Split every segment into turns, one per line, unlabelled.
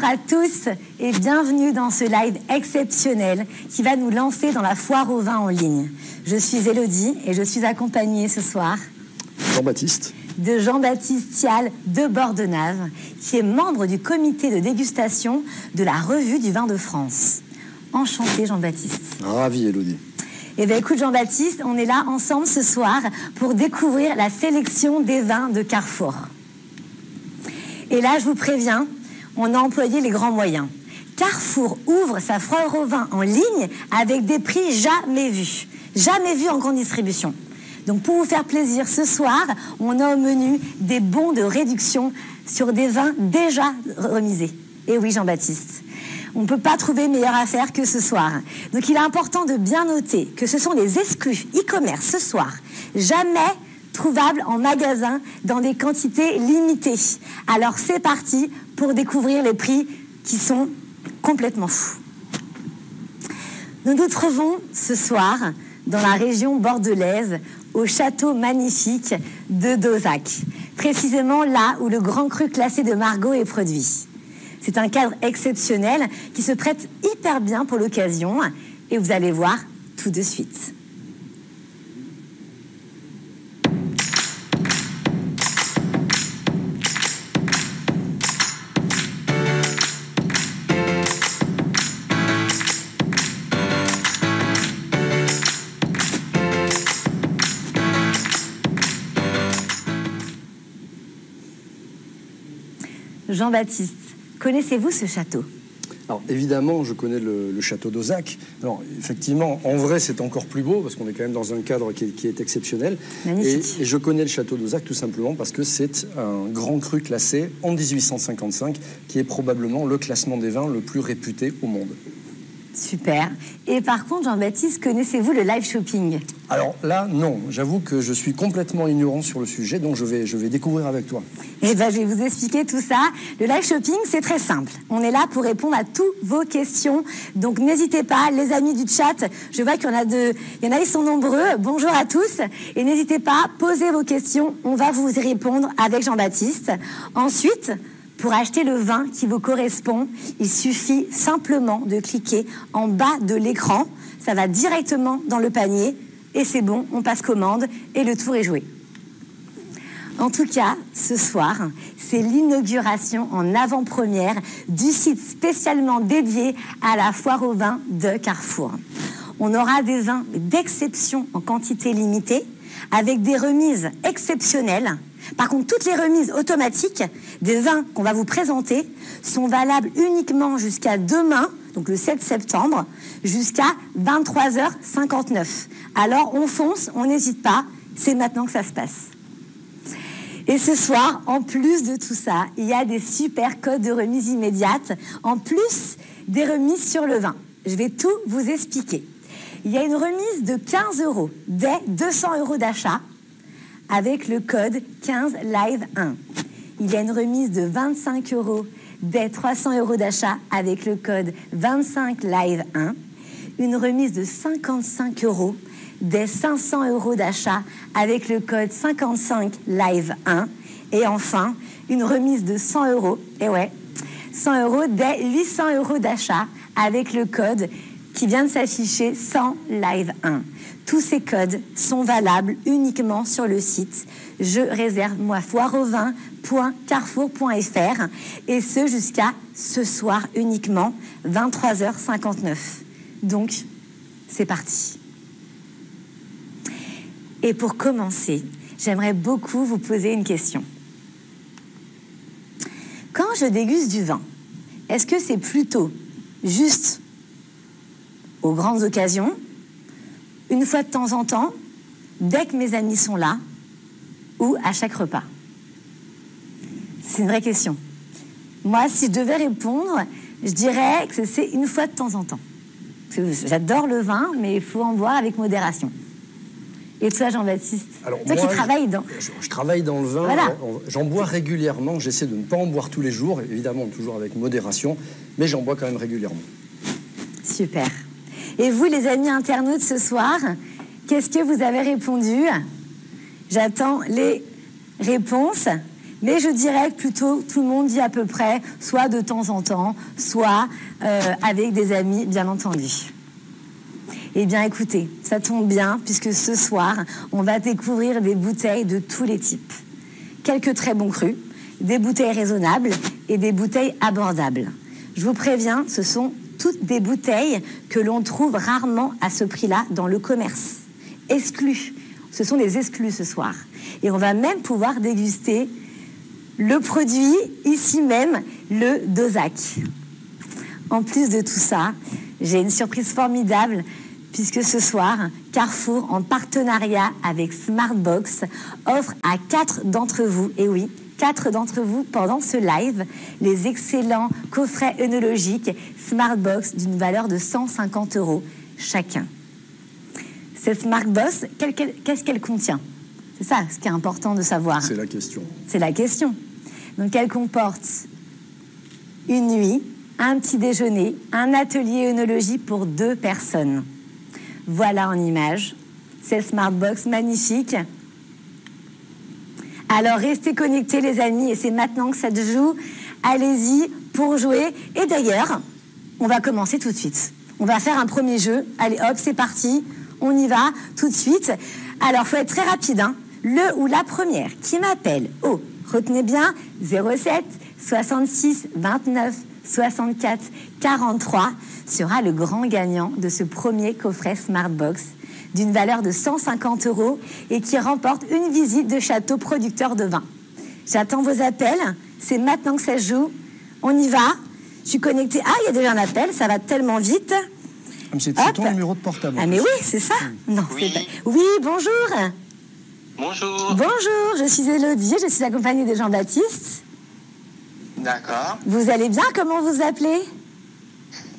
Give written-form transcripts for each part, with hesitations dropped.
à tous et bienvenue dans ce live exceptionnel qui va nous lancer dans la foire au vin en ligne. Je suis Élodie et je suis accompagnée ce soir
Jean-Baptiste.
De Jean-Baptiste Thial de Bordenave, qui est membre du comité de dégustation de la Revue du vin de France. Enchanté Jean-Baptiste.
Ravi Élodie.
Eh bien écoute Jean-Baptiste, on est là ensemble ce soir pour découvrir la sélection des vins de Carrefour. Et là, je vous préviens, on a employé les grands moyens. Carrefour ouvre sa foire au vin en ligne avec des prix jamais vus en grande distribution. Donc pour vous faire plaisir, ce soir, on a au menu des bons de réduction sur des vins déjà remisés. Et oui Jean-Baptiste, on ne peut pas trouver meilleure affaire que ce soir. Donc il est important de bien noter que ce sont les exclus e-commerce ce soir, jamais trouvables en magasin dans des quantités limitées. Alors c'est parti pour découvrir les prix qui sont complètement fous. Nous nous trouvons ce soir dans la région bordelaise, au château magnifique de Dauzac, précisément là où le grand cru classé de Margaux est produit. C'est un cadre exceptionnel qui se prête hyper bien pour l'occasion et vous allez voir tout de suite. Jean-Baptiste, connaissez-vous ce château ?
Alors évidemment, je connais le château d'Auzac. Alors effectivement, en vrai, c'est encore plus beau parce qu'on est quand même dans un cadre qui est exceptionnel.
Magnifique.
Et je connais le château d'Auzac tout simplement parce que c'est un grand cru classé en 1855 qui est probablement le classement des vins le plus réputé au monde.
Super. Et par contre, Jean-Baptiste, connaissez-vous le live shopping ?
Alors là, non. J'avoue que je suis complètement ignorant sur le sujet, donc je vais découvrir avec toi.
Eh bien, je vais vous expliquer tout ça. Le live shopping, c'est très simple. On est là pour répondre à toutes vos questions. Donc, n'hésitez pas, les amis du chat. Je vois qu'il y en a, ils sont nombreux. Bonjour à tous. Et n'hésitez pas, posez vos questions. On va vous y répondre avec Jean-Baptiste. Ensuite, pour acheter le vin qui vous correspond, il suffit simplement de cliquer en bas de l'écran. Ça va directement dans le panier. Et c'est bon, on passe commande et le tour est joué. En tout cas, ce soir, c'est l'inauguration en avant-première du site spécialement dédié à la foire au vin de Carrefour. On aura des vins d'exception en quantité limitée, avec des remises exceptionnelles. Par contre, toutes les remises automatiques des vins qu'on va vous présenter sont valables uniquement jusqu'à demain, donc le 7 septembre, jusqu'à 23h59. Alors, on fonce, on n'hésite pas, c'est maintenant que ça se passe. Et ce soir, en plus de tout ça, il y a des super codes de remise immédiate, en plus des remises sur le vin. Je vais tout vous expliquer. Il y a une remise de 15 € dès 200 € d'achat avec le code 15Live1. Il y a une remise de 25 € dès 300 € d'achat avec le code 25Live1. Une remise de 55 € dès 500 € d'achat avec le code 55Live1. Et enfin, une remise de 100 €, et ouais, 100 € dès 800 € d'achat avec le code qui vient de s'afficher 100Live1. Tous ces codes sont valables uniquement sur le site je réserve moi foireauvin.carrefour.fr et ce jusqu'à ce soir uniquement 23h59. Donc, c'est parti. Et pour commencer, j'aimerais beaucoup vous poser une question. Quand je déguste du vin, est-ce que c'est plutôt juste aux grandes occasions, une fois de temps en temps, dès que mes amis sont là, ou à chaque repas? C'est une vraie question. Moi, si je devais répondre, je dirais que c'est une fois de temps en temps. J'adore le vin, mais il faut en boire avec modération. Et toi, Jean-Baptiste?
Alors,
toi
moi,
qui travailles dans...
Je travaille dans le vin,
voilà.
J'en bois régulièrement, j'essaie de ne pas en boire tous les jours, évidemment toujours avec modération, mais j'en bois quand même régulièrement.
Super. Et vous, les amis internautes, ce soir, qu'est-ce que vous avez répondu? J'attends les réponses. Mais je dirais que plutôt tout le monde dit à peu près, soit de temps en temps, soit avec des amis, bien entendu. Eh bien, écoutez, ça tombe bien, puisque ce soir, on va découvrir des bouteilles de tous les types. Quelques très bons crus, des bouteilles raisonnables et des bouteilles abordables. Je vous préviens, ce sont toutes des bouteilles que l'on trouve rarement à ce prix-là dans le commerce. Exclus. Ce sont des exclus ce soir. Et on va même pouvoir déguster le produit, ici même, le Dozac. En plus de tout ça, j'ai une surprise formidable, puisque ce soir, Carrefour, en partenariat avec Smartbox, offre à 4 d'entre vous, et oui, 4 d'entre vous, pendant ce live, les excellents coffrets œnologiques Smartbox d'une valeur de 150 € chacun. Cette Smartbox, qu'est-ce qu'elle contient? C'est ça ce qui est important de savoir.
C'est la question.
C'est la question. Donc elle comporte une nuit, un petit déjeuner, un atelier œnologie pour 2 personnes. Voilà en image cette Smartbox magnifique. Alors restez connectés les amis, et c'est maintenant que ça se joue. Allez-y pour jouer. Et d'ailleurs, on va commencer tout de suite. On va faire un premier jeu. Allez hop, c'est parti. On y va tout de suite. Alors, faut être très rapide, hein. Le ou la première qui m'appelle au, retenez bien, 07 66 29 64 43 sera le grand gagnant de ce premier coffret Smartbox d'une valeur de 150 € et qui remporte une visite de château producteur de vin. J'attends vos appels. C'est maintenant que ça se joue. On y va. Je suis connectée. Ah, il y a déjà un appel. Ça va tellement vite.
C'est ton numéro de portable.
Ah mais oui, c'est ça. Non,
oui.
C'est pas... Oui, bonjour.
Bonjour.
Bonjour, je suis Élodie, je suis accompagnée de Jean-Baptiste.
D'accord.
Vous allez bien? Comment vous appelez?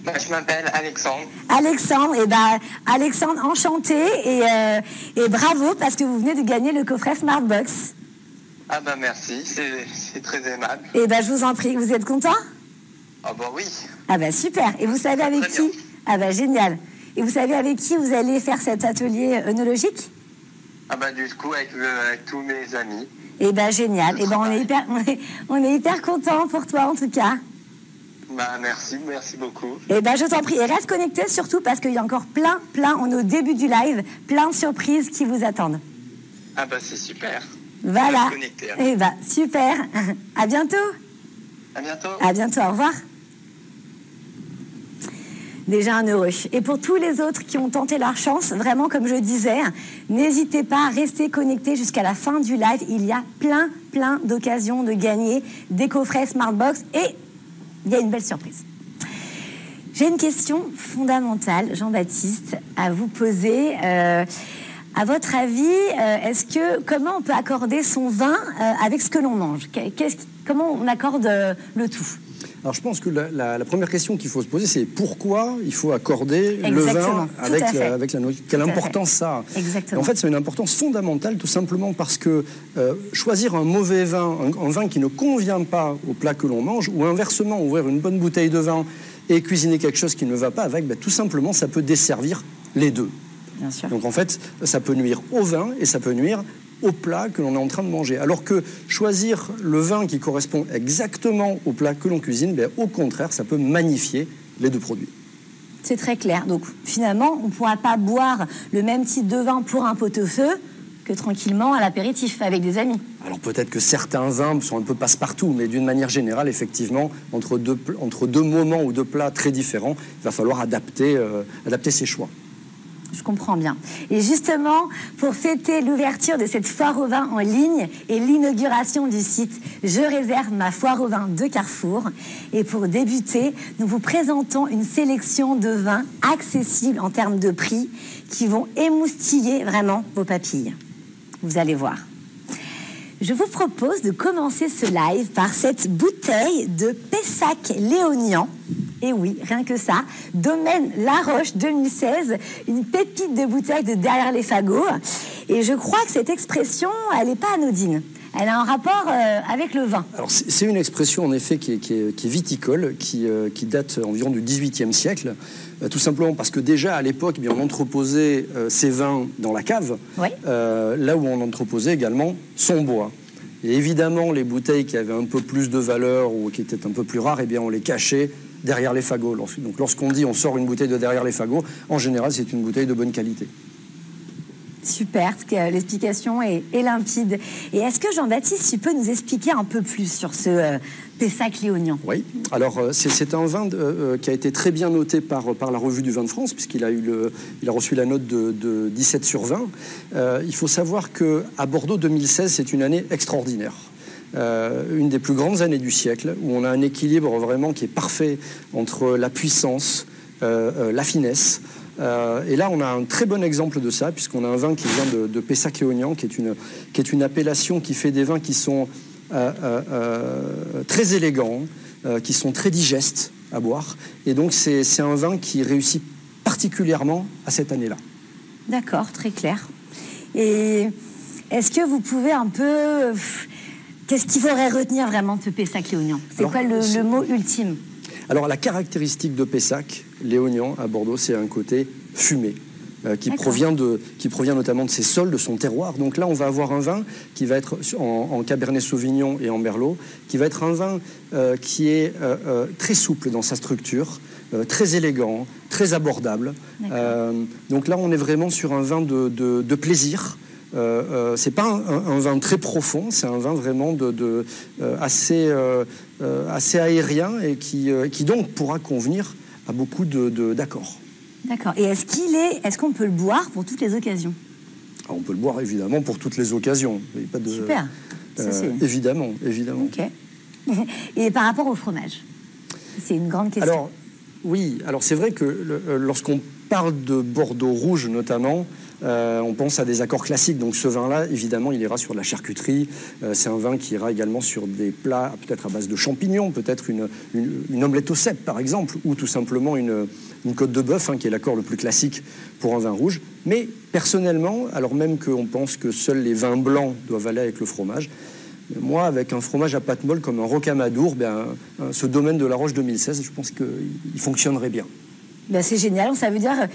Je m'appelle Alexandre.
Alexandre, Alexandre, enchanté et bravo parce que vous venez de gagner le coffret Smartbox.
Ah bah merci, c'est très aimable.
Je vous en prie, vous êtes content?
Ah bah oui.
Ah bah super, et vous savez avec qui? Ah bah génial. Et vous savez avec qui vous allez faire cet atelier œnologique?
Ah bah du coup avec tous mes amis.
Eh ben génial. Eh ben on est hyper contents pour toi en tout cas.
Bah merci beaucoup.
Eh ben je t'en prie. Et reste connecté surtout parce qu'il y a encore plein, on est au début du live, plein de surprises qui vous attendent.
Ah bah c'est super.
Voilà.
Reste connecté, hein.
Eh ben super. À bientôt.
À bientôt.
À bientôt. Au revoir. Déjà un heureux. Et pour tous les autres qui ont tenté leur chance, vraiment comme je disais, n'hésitez pas à rester connectés jusqu'à la fin du live. Il y a plein d'occasions de gagner des coffrets Smartbox et il y a une belle surprise. J'ai une question fondamentale, Jean-Baptiste, à vous poser. À votre avis, comment on peut accorder son vin avec ce que l'on mange? Comment on accorde le tout?
Alors je pense que la première question qu'il faut se poser, c'est pourquoi il faut accorder
Exactement,
le vin avec la nourriture. Quelle importance ça a?
Exactement.
En fait, c'est une importance fondamentale, tout simplement parce que choisir un mauvais vin, un vin qui ne convient pas au plat que l'on mange, ou inversement, ouvrir une bonne bouteille de vin et cuisiner quelque chose qui ne va pas avec, tout simplement, ça peut desservir les deux.
Bien sûr.
Donc en fait, ça peut nuire au vin et ça peut nuire au plat que l'on est en train de manger. Alors que choisir le vin qui correspond exactement au plat que l'on cuisine, au contraire, ça peut magnifier les deux produits.
C'est très clair. Donc finalement, on ne pourra pas boire le même type de vin pour un pot-au-feu que tranquillement à l'apéritif avec des amis.
Alors peut-être que certains vins sont un peu passe-partout, mais d'une manière générale, effectivement, entre deux moments ou deux plats très différents, il va falloir adapter ses choix.
Je comprends bien. Et justement, pour fêter l'ouverture de cette foire au vin en ligne et l'inauguration du site Je réserve ma foire au vin de Carrefour. Et pour débuter, nous vous présentons une sélection de vins accessibles en termes de prix qui vont émoustiller vraiment vos papilles. Vous allez voir. Je vous propose de commencer ce live par cette bouteille de Pessac Léognan. Et oui, rien que ça. Domaine La Roche 2016, une pépite de bouteille de derrière les fagots. Et je crois que cette expression, elle n'est pas anodine. Elle a un rapport avec le vin. Alors
c'est une expression en effet qui est viticole, qui date environ du XVIIIe siècle. Tout simplement parce que déjà à l'époque, on entreposait ces vins dans la cave,
oui.
Là où on entreposait également son bois. Et évidemment, les bouteilles qui avaient un peu plus de valeur ou qui étaient un peu plus rares, eh bien, on les cachait derrière les fagots. Donc lorsqu'on dit on sort une bouteille de derrière les fagots, en général, c'est une bouteille de bonne qualité.
Super, l'explication est limpide. Et est-ce que Jean-Baptiste, tu peux nous expliquer un peu plus sur ce Pessac-Léognan?
Oui, alors c'est un vin qui a été très bien noté par la Revue du vin de France, puisqu'il a reçu la note de 17 sur 20. Il faut savoir qu'à Bordeaux 2016, c'est une année extraordinaire. Une des plus grandes années du siècle, où on a un équilibre vraiment qui est parfait entre la puissance, la finesse. Et là, on a un très bon exemple de ça, puisqu'on a un vin qui vient de Pessac-Léognan, qui est une appellation qui fait des vins qui sont très élégants, qui sont très digestes à boire. Et donc, c'est un vin qui réussit particulièrement à cette année-là.
D'accord, très clair. Et est-ce que vous pouvez un peu... Qu'est-ce qu'il faudrait retenir vraiment de ce Pessac-Léognan? C'est quoi le mot ultime?
Alors, la caractéristique de Pessac-Léognan à Bordeaux, c'est un côté fumé, qui provient notamment de ses sols, de son terroir. Donc là, on va avoir un vin qui va être en Cabernet Sauvignon et en Merlot, qui va être un vin qui est très souple dans sa structure, très élégant, très abordable. Donc là, on est vraiment sur un vin de plaisir. C'est pas un vin très profond, c'est un vin vraiment assez aérien et qui donc pourra convenir à beaucoup d'accords.
D'accord. Et est-ce qu'on peut le boire pour toutes les occasions?
On peut le boire évidemment pour toutes les occasions.
Super.
Évidemment.
Ok. Et par rapport au fromage, c'est une grande question.
Alors oui, c'est vrai que lorsqu'on parle de Bordeaux rouge notamment, on pense à des accords classiques. Donc ce vin-là, évidemment, il ira sur de la charcuterie. C'est un vin qui ira également sur des plats peut-être à base de champignons, peut-être une omelette au cèpe, par exemple, ou tout simplement une côte de bœuf, qui est l'accord le plus classique pour un vin rouge. Mais personnellement, alors même qu'on pense que seuls les vins blancs doivent aller avec le fromage, moi, avec un fromage à pâte molle comme un Rocamadour, ce domaine de la Roche 2016, je pense qu'il fonctionnerait bien.
C'est génial. Ça veut dire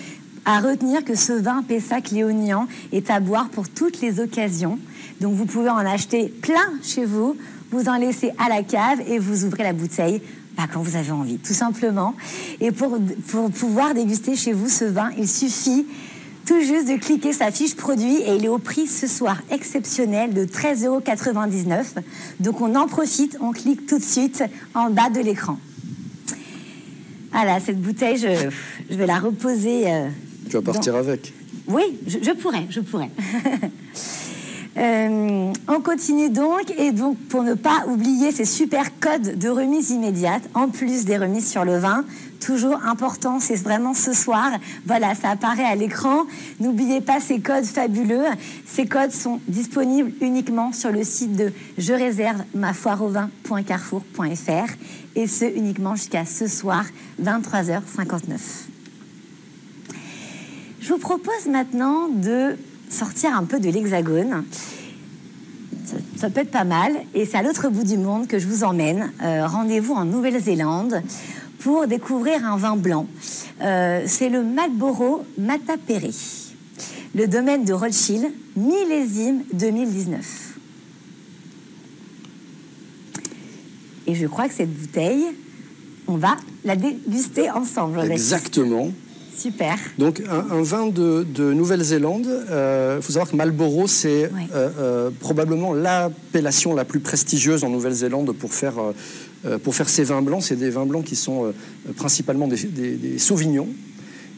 à retenir que ce vin Pessac-Léognan est à boire pour toutes les occasions. Donc vous pouvez en acheter plein chez vous, vous en laissez à la cave et vous ouvrez la bouteille quand vous avez envie, tout simplement. Et pour pouvoir déguster chez vous ce vin, il suffit tout juste de cliquer sa fiche produit et il est au prix ce soir exceptionnel de 13,99 €. Donc on en profite, on clique tout de suite en bas de l'écran. Voilà, cette bouteille, je vais la reposer.
Tu vas partir avec?
Oui, je pourrais. On continue donc, et donc pour ne pas oublier ces super codes de remise immédiate, en plus des remises sur le vin, toujours important, c'est vraiment ce soir. Voilà, ça apparaît à l'écran. N'oubliez pas ces codes fabuleux. Ces codes sont disponibles uniquement sur le site de je réserve ma foireauvin.carrefour.fr et ce uniquement jusqu'à ce soir, 23h59. Je vous propose maintenant de sortir un peu de l'Hexagone. Ça peut être pas mal. Et c'est à l'autre bout du monde que je vous emmène. Rendez-vous en Nouvelle-Zélande pour découvrir un vin blanc. C'est le Marlborough Matapéry. Le domaine de Rothschild, millésime 2019. Et je crois que cette bouteille, on va la déguster ensemble.
Exactement.
Super.
Donc un vin de Nouvelle-Zélande. Il faut savoir que Marlborough, c'est probablement l'appellation la plus prestigieuse en Nouvelle-Zélande pour faire ces vins blancs. C'est des vins blancs qui sont principalement des sauvignons.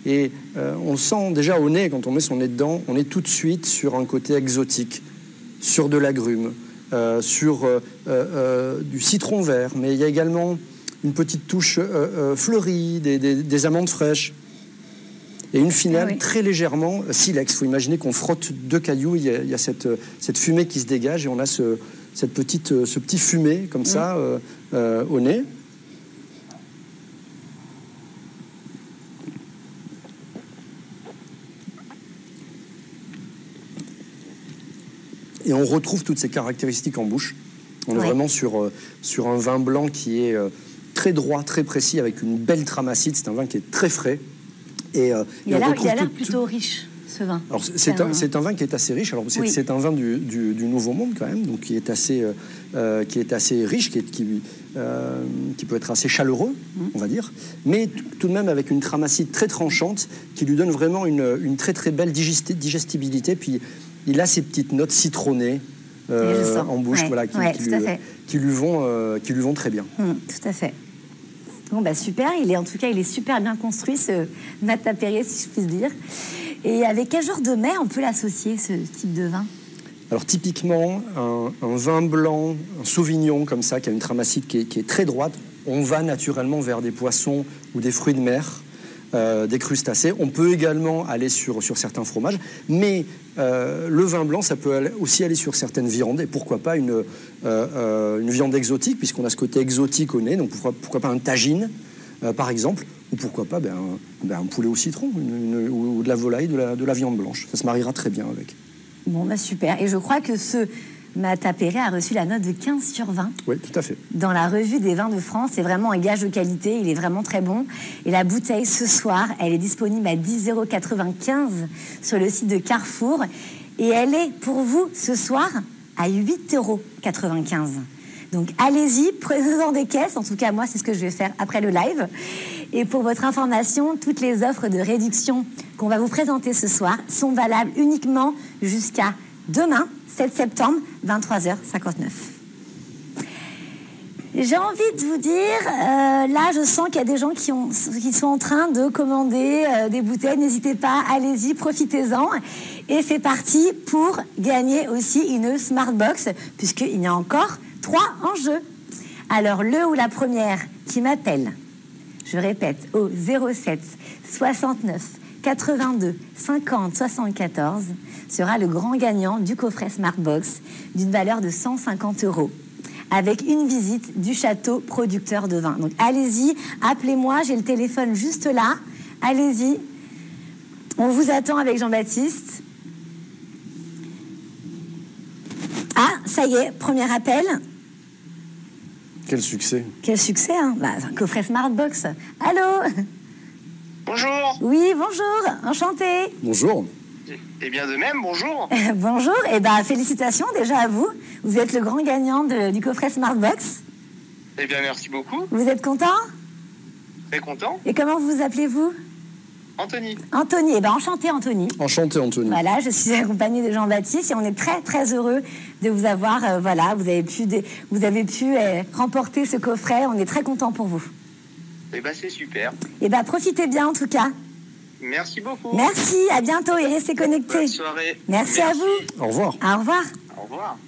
Et on le sent déjà au nez, quand on met son nez dedans, on est tout de suite sur un côté exotique, sur de l'agrumes, sur du citron vert. Mais il y a également une petite touche fleurie, des amandes fraîches. Et une finale très légèrement silex. Il faut imaginer qu'on frotte deux cailloux, il y a cette fumée qui se dégage et on a ce petit fumé comme ça au nez. Et on retrouve toutes ces caractéristiques en bouche. On est vraiment sur un vin blanc qui est très droit, très précis, avec une belle tramacite. C'est un vin qui est très frais. Et
il a l'air plutôt riche, ce vin.
Alors, c'est un vin qui est assez riche. Alors, c'est un vin du Nouveau Monde, quand même, donc qui est assez riche, qui peut être assez chaleureux, on va dire, mais tout de même avec une trame acide très tranchante qui lui donne vraiment une très très belle digestibilité. Puis il a ces petites notes citronnées en bouche, voilà, qui lui vont très bien.
Tout à fait. Bon, bah super, il est super bien construit, ce Matapéri, si je puis dire. Et avec quel genre de mets on peut l'associer, ce type de vin?
Alors typiquement, un vin blanc, un sauvignon comme ça, qui a une trame acide qui est très droite, on va naturellement vers des poissons ou des fruits de mer, des crustacés. On peut également aller sur certains fromages, mais le vin blanc, ça peut aussi aller sur certaines viandes, et pourquoi pas une viande exotique, puisqu'on a ce côté exotique au nez, donc pourquoi pas un tagine, par exemple, ou pourquoi pas un poulet au citron, ou de la volaille, de la viande blanche. Ça se mariera très bien avec.
Bon, bah super. Et je crois que ce Matapéri a reçu la note de 15 sur 20.
Oui, tout à fait.
Dans la revue des vins de France, c'est vraiment un gage de qualité, il est vraiment très bon. Et la bouteille, ce soir, elle est disponible à 10,95 € sur le site de Carrefour. Et elle est, pour vous, ce soir, à 8,95 €. Donc allez-y, prenez-en des caisses. En tout cas, moi, c'est ce que je vais faire après le live. Et pour votre information, toutes les offres de réduction qu'on va vous présenter ce soir sont valables uniquement jusqu'à demain, 7 septembre, 23h59. J'ai envie de vous dire, là, je sens qu'il y a des gens qui sont en train de commander des bouteilles. N'hésitez pas, allez-y, profitez-en. Et c'est parti pour gagner aussi une Smartbox, puisqu'il y a encore 3 en jeu. Alors, le ou la première qui m'appelle, je répète, au 07 69 82 50 74 sera le grand gagnant du coffret Smartbox d'une valeur de 150 €, avec une visite du château producteur de vin. Donc allez-y, appelez-moi, j'ai le téléphone juste là. Allez-y, on vous attend avec Jean-Baptiste. Ah, ça y est, premier appel.
Quel succès.
Quel succès, hein. Un coffret Smartbox. Allô?
Bonjour.
Oui, bonjour, enchantée.
Bonjour.
Et bien de même, bonjour.
Bonjour, et félicitations déjà à vous. Vous êtes le grand gagnant du coffret Smartbox.
Eh bien, merci beaucoup.
Vous êtes content?
Très content.
Et comment vous appelez-vous?
Anthony.
Anthony, enchanté Anthony.
Enchanté Anthony.
Voilà, je suis accompagnée de Jean-Baptiste et on est très très heureux de vous avoir. Vous avez pu remporter ce coffret. On est très contents pour vous.
Eh bien, c'est super.
Et profitez bien en tout cas.
Merci beaucoup.
Merci, à bientôt et restez connectés.
Bonne soirée.
Merci à vous.
Au revoir.
Au revoir.
Au revoir.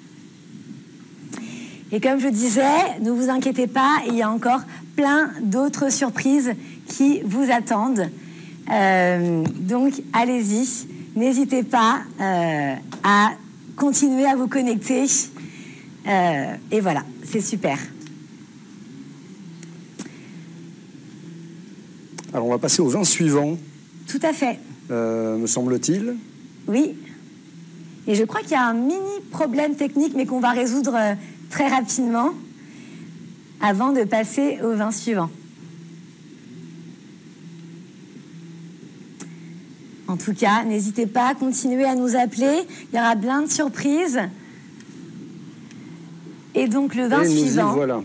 Et comme je disais, ne vous inquiétez pas, il y a encore plein d'autres surprises qui vous attendent. Donc allez-y, n'hésitez pas à continuer à vous connecter. Et voilà, c'est super.
Alors on va passer au vin suivant.
Tout à fait.
Me semble-t-il.
Oui. Et je crois qu'il y a un mini problème technique, mais qu'on va résoudre très rapidement avant de passer au vin suivant. En tout cas, n'hésitez pas à continuer à nous appeler. Il y aura plein de surprises. Et donc le vin suivant.
Voilà.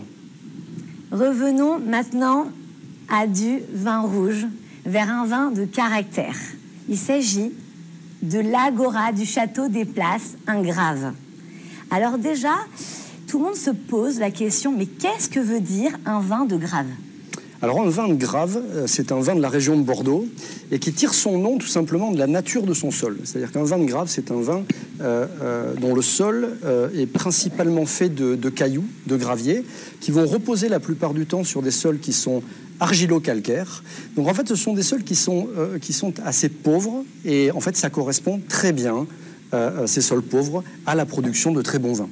Revenons maintenant à du vin rouge, vers un vin de caractère. Il s'agit de l'Agora du Château des Places, un Grave. Alors déjà, tout le monde se pose la question, mais qu'est-ce que veut dire un vin de Grave ?
Alors un vin de Grave, c'est un vin de la région de Bordeaux et qui tire son nom tout simplement de la nature de son sol. C'est-à-dire qu'un vin de Grave, c'est un vin dont le sol est principalement fait de cailloux, de graviers, qui vont reposer la plupart du temps sur des sols qui sont argilo-calcaires. Donc en fait, ce sont des sols qui sont assez pauvres et en fait, ça correspond très bien, ces sols pauvres, à la production de très bons vins.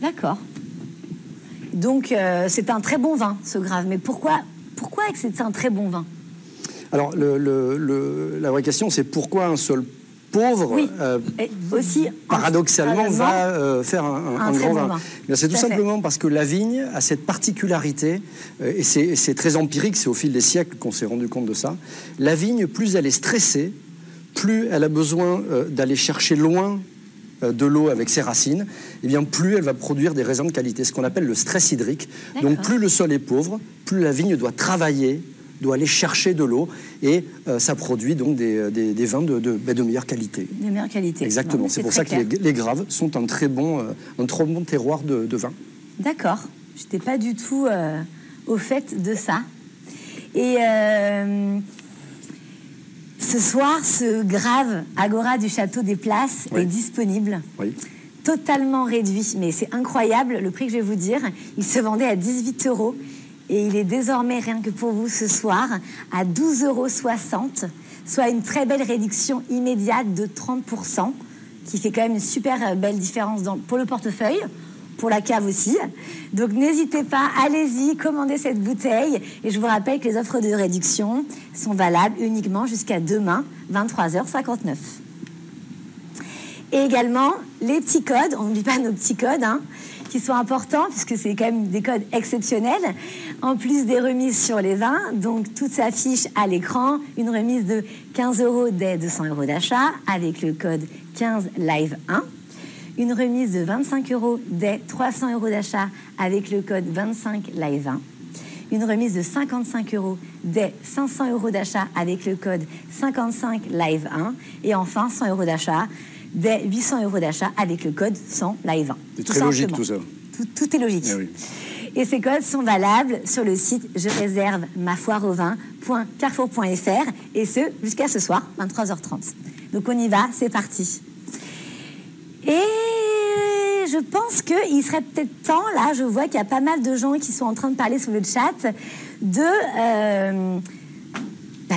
D'accord. Donc c'est un très bon vin, ce Grave. Mais pourquoi c'est un très bon vin ?
Alors la vraie question, c'est pourquoi un sol pauvre,
oui. Aussi,
paradoxalement, va faire un grand vin. C'est tout simplement parce que la vigne a cette particularité, et c'est très empirique, c'est au fil des siècles qu'on s'est rendu compte de ça. La vigne, plus elle est stressée, plus elle a besoin d'aller chercher loin de l'eau avec ses racines, eh bien plus elle va produire des raisins de qualité, ce qu'on appelle le stress hydrique. Donc plus le sol est pauvre, plus la vigne doit travailler, doit aller chercher de l'eau, et ça produit donc des vins de meilleure qualité.
De meilleure qualité.
Exactement, c'est pour ça que les Graves sont un très bon terroir de vin.
D'accord, je n'étais pas du tout au fait de ça. Et ce soir, ce Grave Agora du Château des Places est disponible.
Oui.
Totalement réduit, mais c'est incroyable le prix que je vais vous dire. Il se vendait à 18 € et il est désormais, rien que pour vous ce soir, à 12,60 €, soit une très belle réduction immédiate de 30%, qui fait quand même une super belle différence pour le portefeuille, pour la cave aussi. Donc n'hésitez pas, allez-y, commandez cette bouteille. Et je vous rappelle que les offres de réduction sont valables uniquement jusqu'à demain, 23h59. Et également, les petits codes, on n'oublie pas nos petits codes, qui sont importants, puisque c'est quand même des codes exceptionnels, en plus des remises sur les vins. Donc tout s'affiche à l'écran, une remise de 15 € dès 200 € d'achat, avec le code 15 Live 1. Une remise de 25 € dès 300 € d'achat avec le code 25 Live 1. Une remise de 55 € dès 500 € d'achat avec le code 55 Live 1. Et enfin 100 € d'achat dès 800 € d'achat avec le code 100 Live 1.
C'est très logique tout ça.
Tout est logique.
Oui.
Et ces codes sont valables sur le site je réserve ma foire au vin.carrefour.fr, et ce jusqu'à ce soir, 23h30. Donc on y va, c'est parti. Et je pense qu'il serait peut-être temps, là, je vois qu'il y a pas mal de gens qui sont en train de parler sur le chat,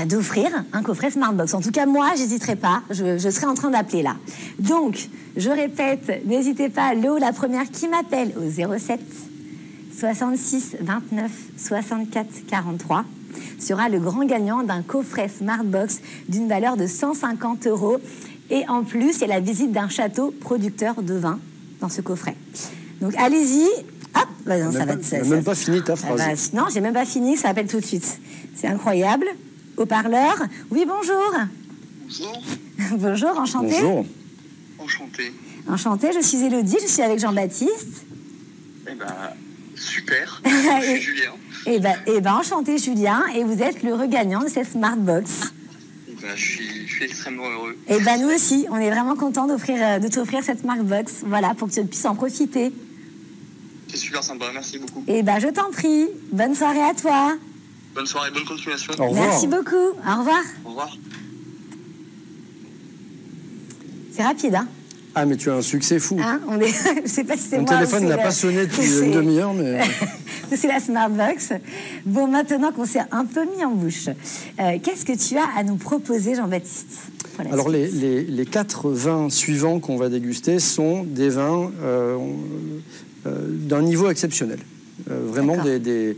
d'offrir un coffret Smartbox. En tout cas, moi, j'hésiterai pas, je serai en train d'appeler là. Donc, je répète, n'hésitez pas, la première qui m'appelle au 07 66 29 64 43 sera le grand gagnant d'un coffret Smartbox d'une valeur de 150 €. Et en plus, il y a la visite d'un château producteur de vin dans ce coffret. Donc allez-y. Hop, non, ça va.
Tu n'as même pas fini ta phrase.
Non, j'ai même pas fini, ça appelle tout de suite. C'est incroyable. Haut-parleur. Oui, bonjour.
Bonjour.
Bonjour, enchantée.
Bonjour.
Enchanté.
Enchantée, je suis Élodie, je suis avec Jean-Baptiste.
Eh ben, super. Je suis Julien.
Eh ben, enchanté Julien, et vous êtes le regagnant de cette Smartbox.
Ben, je suis extrêmement heureux.
Et ben nous aussi, on est vraiment contents de t'offrir cette Smartbox, voilà, pour que tu puisses en profiter.
C'est super sympa, merci beaucoup.
Et ben je t'en prie, bonne soirée à toi.
Bonne soirée, bonne continuation.
Au revoir.
Merci beaucoup, au revoir.
Au revoir.
C'est rapide, hein?
Ah, mais tu as un succès fou.
Je sais pas si c'est
Mon
moi.
téléphone n'a pas sonné depuis une demi-heure, mais...
C'est la Smartbox. Bon, maintenant qu'on s'est un peu mis en bouche, qu'est-ce que tu as à nous proposer, Jean-Baptiste?
Alors, les 4 vins suivants qu'on va déguster sont des vins d'un niveau exceptionnel. Vraiment des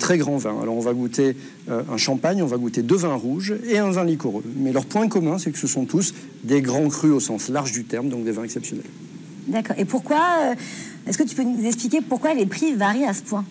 très grands vins. Alors on va goûter un champagne, on va goûter 2 vins rouges et un vin liquoreux. Mais leur point commun, c'est que ce sont tous des grands crus au sens large du terme, donc des vins exceptionnels.
D'accord. Et pourquoi, est-ce que tu peux nous expliquer pourquoi les prix varient à ce point?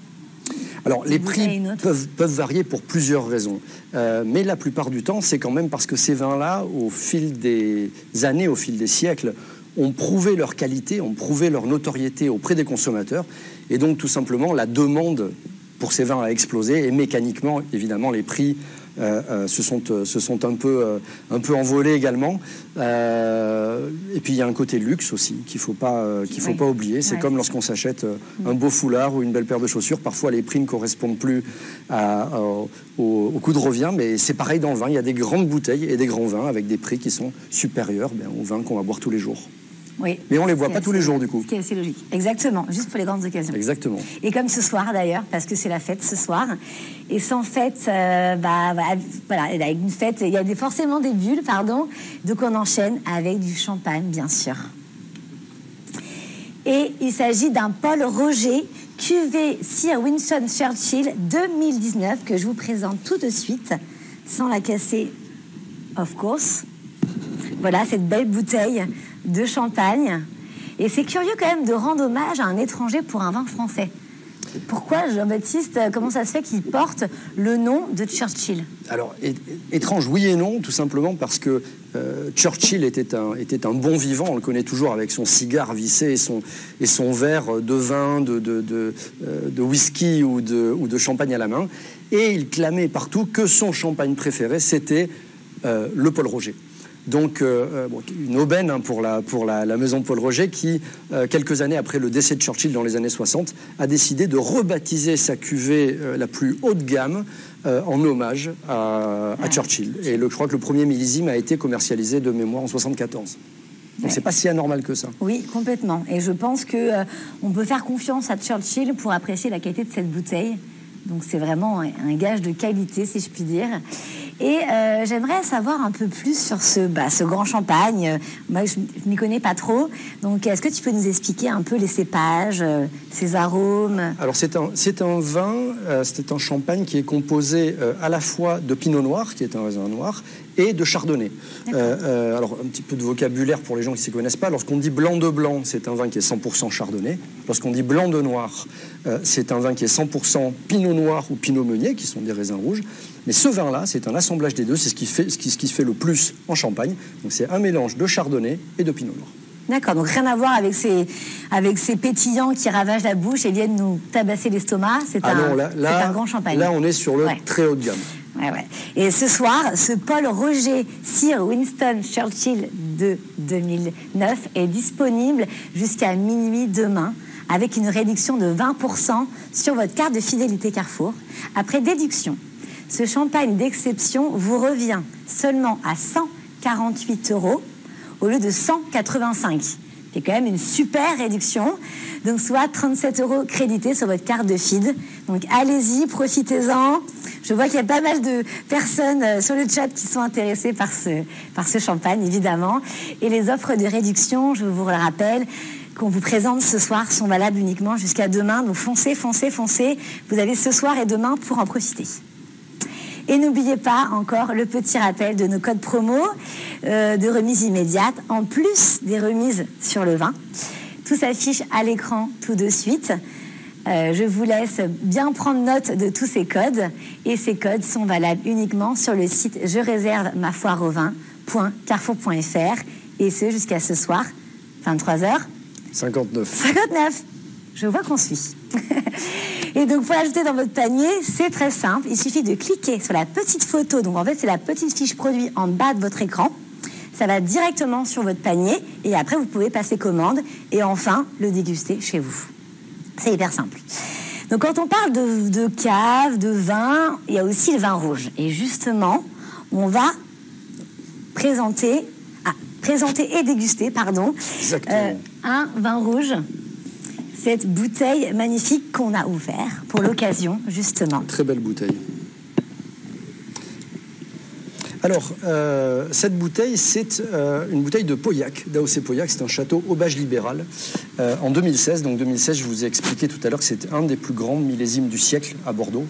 Alors, les prix peuvent varier pour plusieurs raisons. Mais la plupart du temps, c'est quand même parce que ces vins-là, au fil des années, au fil des siècles, ont prouvé leur qualité, ont prouvé leur notoriété auprès des consommateurs. Et donc, tout simplement, la demande pour ces vins a explosé. Et mécaniquement, évidemment, les prix se sont un peu envolés également. Et puis, il y a un côté luxe aussi qu'il faut pas oublier. C'est comme lorsqu'on s'achète un beau foulard ou une belle paire de chaussures. Parfois, les prix ne correspondent plus au coût de revient. Mais c'est pareil dans le vin. Il y a des grandes bouteilles et des grands vins avec des prix qui sont supérieurs aux vins qu'on va boire tous les jours.
Oui.
Mais on ne les voit pas tous les jours, du coup.
Ce qui est assez logique. Exactement, juste pour les grandes occasions.
Exactement.
Et comme ce soir, d'ailleurs, parce que c'est la fête ce soir. Et sans fête, voilà, avec une fête, il y a forcément des bulles, pardon. Donc on enchaîne avec du champagne, bien sûr. Et il s'agit d'un Paul Roger, cuvée Sir Winston Churchill 2019, que je vous présente tout de suite, sans la casser, of course. Voilà, cette belle bouteille de champagne. Et c'est curieux quand même de rendre hommage à un étranger pour un vin français. Pourquoi Jean-Baptiste, comment ça se fait qu'il porte le nom de Churchill?
Alors, étrange, oui et non, tout simplement parce que Churchill était un bon vivant, on le connaît toujours avec son cigare vissé et son verre de vin, de whisky ou de champagne à la main. Et il clamait partout que son champagne préféré, c'était le Paul Roger. Donc, une aubaine pour la maison Paul Roger qui, quelques années après le décès de Churchill dans les années 60, a décidé de rebaptiser sa cuvée la plus haut de gamme en hommage à Churchill. Et je crois que le premier millésime a été commercialisé de mémoire en 74. Donc, c'est pas si anormal que ça.
Oui, complètement. Et je pense qu'on peut faire confiance à Churchill pour apprécier la qualité de cette bouteille. Donc, c'est vraiment un gage de qualité, si je puis dire. Et j'aimerais savoir un peu plus sur ce grand champagne. Moi, je ne m'y connais pas trop. Donc, est-ce que tu peux nous expliquer un peu les cépages, ses arômes? Alors, c'est un vin, c'est un champagne qui est composé à la fois de pinot noir, qui est un raisin noir, et de chardonnay. Alors, un petit peu de vocabulaire pour les gens qui ne s'y connaissent pas. Lorsqu'on dit blanc de blanc, c'est un vin qui est 100% chardonnay. Lorsqu'on dit blanc de noir, c'est un vin qui est 100% pinot noir ou pinot meunier, qui sont des raisins rouges. Mais ce vin-là, c'est un assemblage des deux, c'est ce qui se fait le plus en Champagne. Donc c'est un mélange de chardonnay et de pinot noir. D'accord, donc rien à voir avec ces pétillants qui ravagent la bouche et viennent nous tabasser l'estomac. C'est un grand champagne.
Là, on est sur le très haut de gamme.
Ouais. Et ce soir, ce Paul Roger Sir Winston Churchill de 2009 est disponible jusqu'à minuit demain, avec une réduction de 20% sur votre carte de fidélité Carrefour. Après déduction, ce champagne d'exception vous revient seulement à 148 € au lieu de 185. C'est quand même une super réduction. Donc, soit 37 € crédités sur votre carte de FID. Donc, allez-y, profitez-en. Je vois qu'il y a pas mal de personnes sur le chat qui sont intéressées par ce champagne, évidemment. Et les offres de réduction, je vous le rappelle, qu'on vous présente ce soir sont valables uniquement jusqu'à demain. Donc, foncez. Vous avez ce soir et demain pour en profiter. Et n'oubliez pas encore le petit rappel de nos codes promo de remise immédiate, en plus des remises sur le vin. Tout s'affiche à l'écran tout de suite. Je vous laisse bien prendre note de tous ces codes. Et ces codes sont valables uniquement sur le site je réserve ma foire au vin.carrefour.fr. Et ce jusqu'à ce soir, 23h. 59. Je vois qu'on suit. Et donc, pour l'ajouter dans votre panier, c'est très simple. Il suffit de cliquer sur la petite photo. Donc, en fait, c'est la petite fiche produit en bas de votre écran. Ça va directement sur votre panier. Et après, vous pouvez passer commande. Et enfin, le déguster chez vous. C'est hyper simple. Donc, quand on parle de cave, de vin, il y a aussi le vin rouge. Et justement, on va présenter et déguster, un vin rouge. Cette bouteille magnifique qu'on a ouverte pour l'occasion, justement.
Très belle bouteille. Alors, cette bouteille, c'est une bouteille de Pauillac, d'AOC Pauillac. C'est un château aubage libéral en 2016. Donc 2016, je vous ai expliqué tout à l'heure que c'est un des plus grands millésimes du siècle à Bordeaux.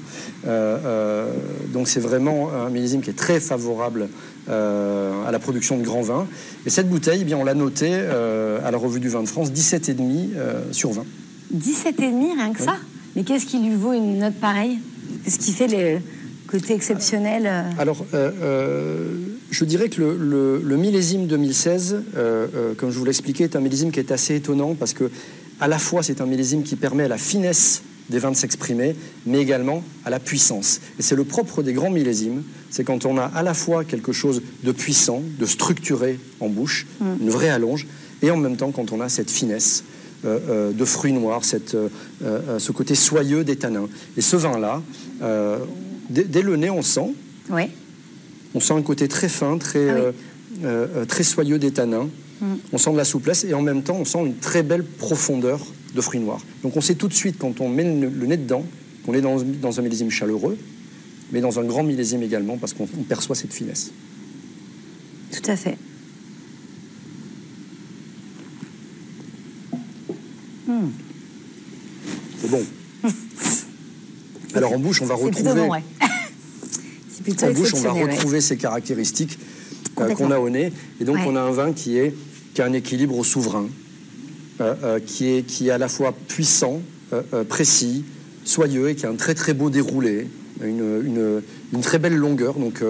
Donc c'est vraiment un millésime qui est très favorable à la production de grands vins. Et cette bouteille, eh bien, on l'a notée à la Revue du Vin de France, 17,5 sur 20.
17,5, rien que ça? Mais qu'est-ce qui lui vaut une note pareille? Qu'est-ce qui fait le côté exceptionnel?
Alors, je dirais que le millésime 2016, comme je vous l'expliquais, est un millésime qui est assez étonnant parce que, à la fois, c'est un millésime qui permet à la finesse des vins de s'exprimer, mais également à la puissance. Et c'est le propre des grands millésimes, c'est quand on a à la fois quelque chose de puissant, de structuré en bouche, une vraie allonge, et en même temps quand on a cette finesse de fruits noirs, ce côté soyeux des tanins. Et ce vin-là, dès le nez, on sent.
Oui.
On sent un côté très fin, très soyeux des tanins. On sent de la souplesse et en même temps, on sent une très belle profondeur de fruits noirs. Donc on sait tout de suite, quand on met le nez dedans, qu'on est dans un millésime chaleureux, mais dans un grand millésime également, parce qu'on perçoit cette finesse.
Tout à fait.
C'est bon. Alors en bouche, on va retrouver...
C'est plutôt bon, ouais.
En bouche, on va retrouver ces caractéristiques qu'on a au nez. Et donc, on a un vin qui a un équilibre au souverain, qui est à la fois puissant, précis, soyeux et qui a un très très beau déroulé, une très belle longueur. Donc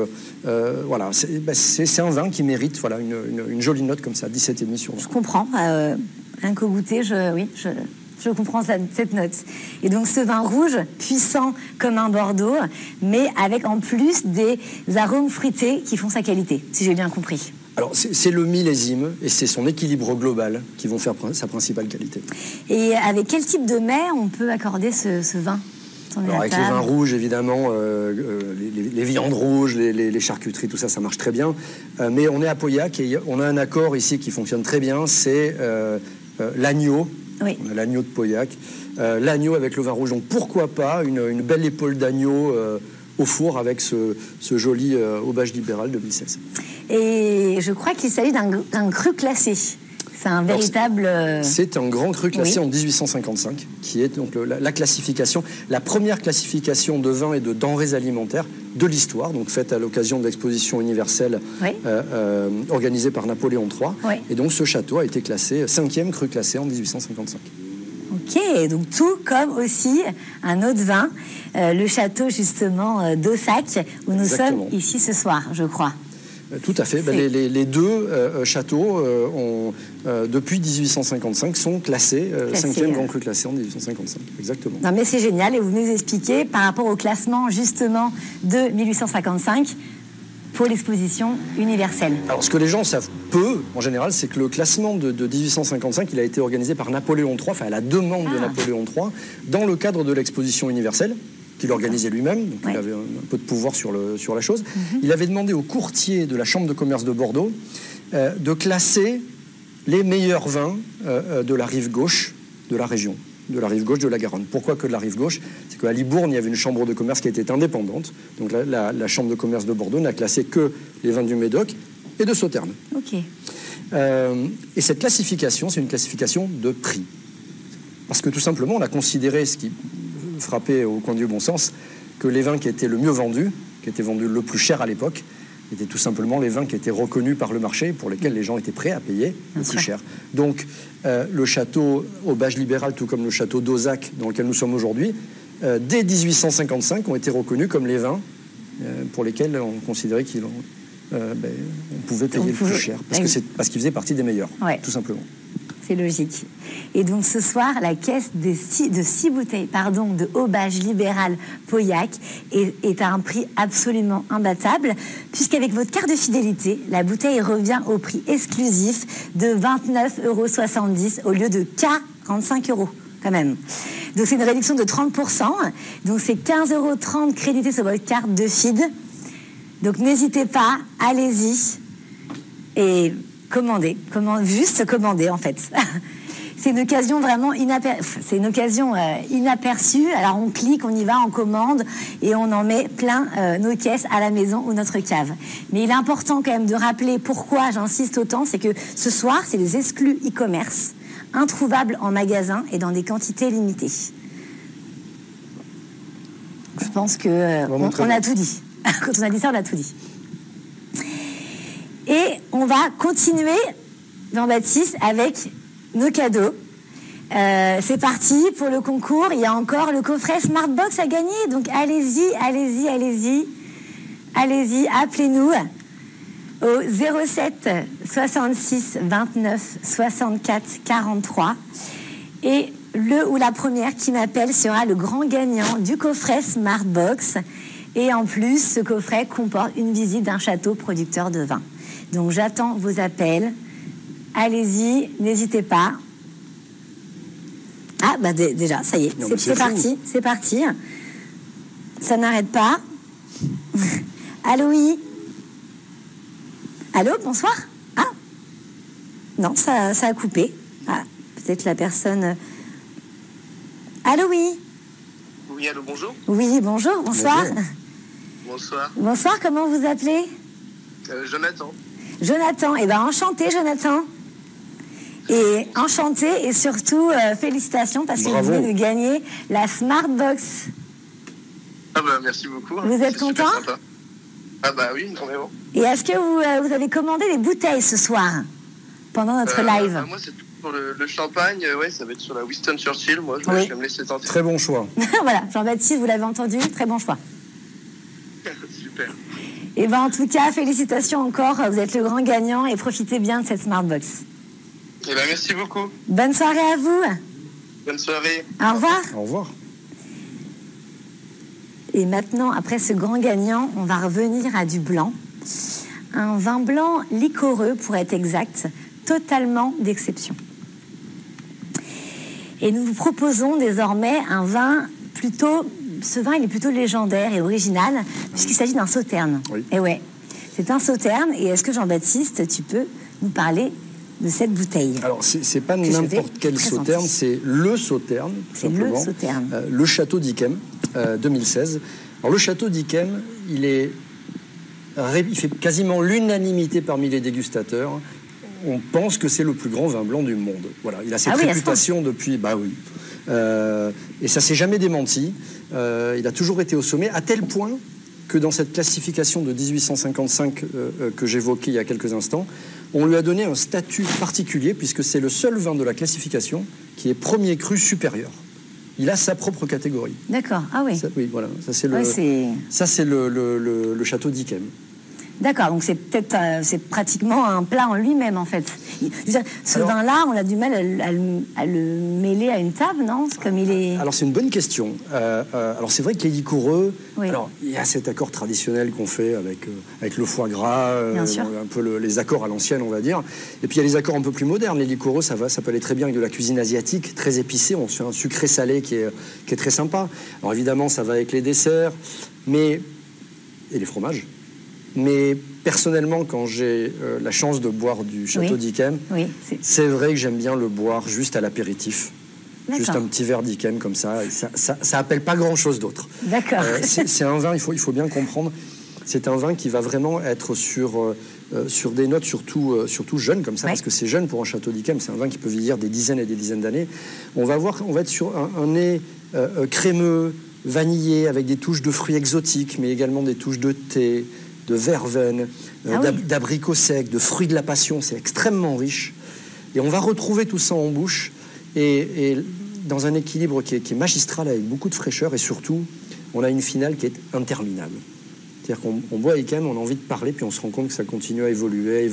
voilà, c'est un vin qui mérite voilà, une jolie note comme ça, 17,5 sur 20.
Je comprends. Rien qu'au goûter, je comprends cette note. Et donc ce vin rouge, puissant comme un Bordeaux, mais avec en plus des arômes fruités qui font sa qualité, si j'ai bien compris.
Alors c'est le millésime et c'est son équilibre global qui vont faire sa principale qualité.
Et avec quel type de mets on peut accorder ce vin?
Alors avec les vins rouges, évidemment, les viandes rouges, les charcuteries, tout ça, ça marche très bien. Mais on est à Pauillac et on a un accord ici qui fonctionne très bien, c'est l'agneau.
Oui.
On a l'agneau de Pauillac. L'agneau avec le vin rouge. Donc pourquoi pas une belle épaule d'agneau au four avec ce joli aubage libéral 2016.
Et je crois qu'il s'agit d'un cru classé. C'est un véritable...
C'est un grand cru classé en 1855, qui est donc la classification, la première classification de vins et de denrées alimentaires de l'histoire, donc faite à l'occasion de l'exposition universelle organisée par Napoléon III.
Oui.
Et donc ce château a été classé 5e cru classé en 1855.
Ok, donc tout comme aussi un autre vin, le château justement d'Aussac, où nous sommes ici ce soir, je crois.
Tout à fait. Les deux châteaux, depuis 1855, sont classés, 5e grand cru classé en 1855. Exactement.
Non mais c'est génial, et vous nous expliquez par rapport au classement justement de 1855 pour l'exposition universelle.
Alors ce que les gens savent peu, en général, c'est que le classement de 1855, il a été organisé par Napoléon III, enfin à la demande de Napoléon III, dans le cadre de l'exposition universelle, qu'il organisait lui-même, donc il avait un peu de pouvoir sur la chose. Il avait demandé au courtier de la Chambre de commerce de Bordeaux de classer les meilleurs vins de la rive gauche de la région, de la rive gauche de la Garonne. Pourquoi que de la rive gauche? C'est qu'à Libourne, il y avait une chambre de commerce qui était indépendante. Donc la Chambre de commerce de Bordeaux n'a classé que les vins du Médoc et de Sauternes.
Ok.
Et cette classification, c'est une classification de prix. Parce que tout simplement, on a considéré, ce qui frappait au coin du bon sens, que les vins qui étaient le mieux vendus, qui étaient vendus le plus cher à l'époque, étaient tout simplement les vins qui étaient reconnus par le marché, pour lesquels les gens étaient prêts à payer le plus cher. Donc le château aubage libéral, tout comme le château d'Aussac, dans lequel nous sommes aujourd'hui, dès 1855 ont été reconnus comme les vins pour lesquels on considérait on pouvait payer le plus cher, parce qu'ils faisaient partie des meilleurs, tout simplement.
C'est logique. Et donc ce soir, la caisse de 6 bouteilles de aubage libéral Pauillac est à un prix absolument imbattable, puisqu'avec votre carte de fidélité, la bouteille revient au prix exclusif de 29,70 € au lieu de 45 € quand même. Donc c'est une réduction de 30%. Donc c'est 15,30 € crédités sur votre carte de fid. Donc n'hésitez pas, allez-y et commandez en fait. C'est une occasion vraiment inaperçue. Alors on clique, on y va, on commande et on en met plein nos caisses à la maison ou notre cave. Mais il est important quand même de rappeler pourquoi j'insiste autant, c'est que ce soir, c'est des exclus e-commerce, introuvables en magasin et dans des quantités limitées. Je pense que on a tout dit. Quand on a dit ça, on a tout dit. Et on va continuer, Jean-Baptiste, avec nos cadeaux. C'est parti pour le concours. Il y a encore le coffret Smartbox à gagner. Donc allez-y, appelez-nous au 07 66 29 64 43. Et le ou la première qui m'appelle sera le grand gagnant du coffret Smartbox. Et en plus, ce coffret comporte une visite d'un château producteur de vin. Donc j'attends vos appels. Allez-y, n'hésitez pas. Ah, déjà, ça y est, c'est parti. Ça n'arrête pas. Allô, oui. Allô, bonsoir. Ah, non, ça a coupé. Ah, peut-être la personne... Allô, oui.
Oui, allô, bonjour.
Oui, bonjour, bonsoir.
Bonsoir.
Bonsoir, comment vous appelez?
Jonathan.
Jonathan, enchanté Jonathan. Et enchanté et surtout félicitations parce que vous venez de gagner la Smartbox.
Ah bah merci beaucoup.
Vous êtes content?
Ah bah oui, vraiment.
Et est-ce que vous avez commandé les bouteilles ce soir pendant notre live?
Moi c'est
pour le champagne, ouais, ça va être sur la Winston Churchill. Moi, je vais me laisser tenter.
Très bon choix.
Voilà, Jean-Baptiste, vous l'avez entendu, très bon choix.
Super.
Et ben en tout cas, félicitations encore, vous êtes le grand gagnant et profitez bien de cette Smartbox.
Eh ben, merci beaucoup.
Bonne soirée à vous.
Bonne soirée.
Au revoir.
Au revoir.
Et maintenant, après ce grand gagnant, on va revenir à du blanc. Un vin blanc liquoreux, pour être exact, totalement d'exception. Et nous vous proposons désormais un vin plutôt... Ce vin, il est plutôt légendaire et original, puisqu'il s'agit d'un sauterne.
Oui.
Et ouais, c'est un sauterne. Et est-ce que, Jean-Baptiste, tu peux nous parler de cette bouteille?
Alors, c'est pas n'importe quel sauterne, c'est le sauterne,
C'est le sauterne.
Le Château d'Yquem, 2016. Alors, le Château d'Yquem, il fait quasiment l'unanimité parmi les dégustateurs. On pense que c'est le plus grand vin blanc du monde. Voilà, il a cette réputation depuis... Bah oui. Et ça s'est jamais démenti. Il a toujours été au sommet, à tel point que dans cette classification de 1855 que j'évoquais il y a quelques instants, on lui a donné un statut particulier, puisque c'est le seul vin de la classification qui est premier cru supérieur. Il a sa propre catégorie.
D'accord, ah oui.
Oui, voilà. Ça, c'est le Château d'Yquem.
D'accord, donc c'est peut-être c'est pratiquement un plat en lui-même en fait. Ce vin-là, on a du mal à le mêler à une table, non? Comme il est.
Alors c'est une bonne question. Alors c'est vrai que les liquoreux,
oui.
Alors il y a cet accord traditionnel qu'on fait avec le foie gras, un peu les accords à l'ancienne, on va dire. Et puis il y a les accords un peu plus modernes. Les liquoreux, ça peut aller très bien avec de la cuisine asiatique, très épicée. On se fait un sucré salé qui est très sympa. Alors évidemment, ça va avec les desserts, et les fromages. Mais personnellement, quand j'ai la chance de boire du Château d'Yquem, c'est vrai que j'aime bien le boire juste à l'apéritif. Juste un petit verre d'Yquem comme ça. Ça appelle pas grand-chose d'autre.
D'accord.
C'est un vin, il faut bien comprendre, c'est un vin qui va vraiment être sur des notes surtout jeunes comme ça, parce que c'est jeune pour un Château d'Yquem. C'est un vin qui peut vieillir des dizaines et des dizaines d'années. On va être sur un nez crémeux, vanillé, avec des touches de fruits exotiques, mais également des touches de thé, de verveine, d'abricots secs, de fruits de la passion. C'est extrêmement riche. Et on va retrouver tout ça en bouche et dans un équilibre qui est magistral, avec beaucoup de fraîcheur, et surtout, on a une finale qui est interminable. C'est-à-dire qu'on boit Yquem, on a envie de parler, puis on se rend compte que ça continue à évoluer.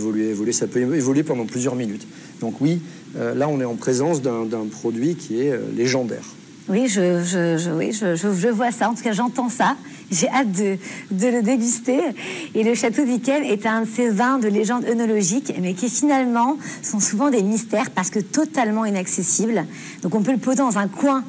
Ça peut évoluer pendant plusieurs minutes. Donc oui, là, on est en présence d'un produit qui est légendaire.
Oui, je vois ça. En tout cas, j'entends ça. J'ai hâte de le déguster. Et le Château d'Yquem est un de ces vins de légende œnologique, mais qui finalement sont souvent des mystères parce que totalement inaccessibles. Donc on peut le poser dans un coin,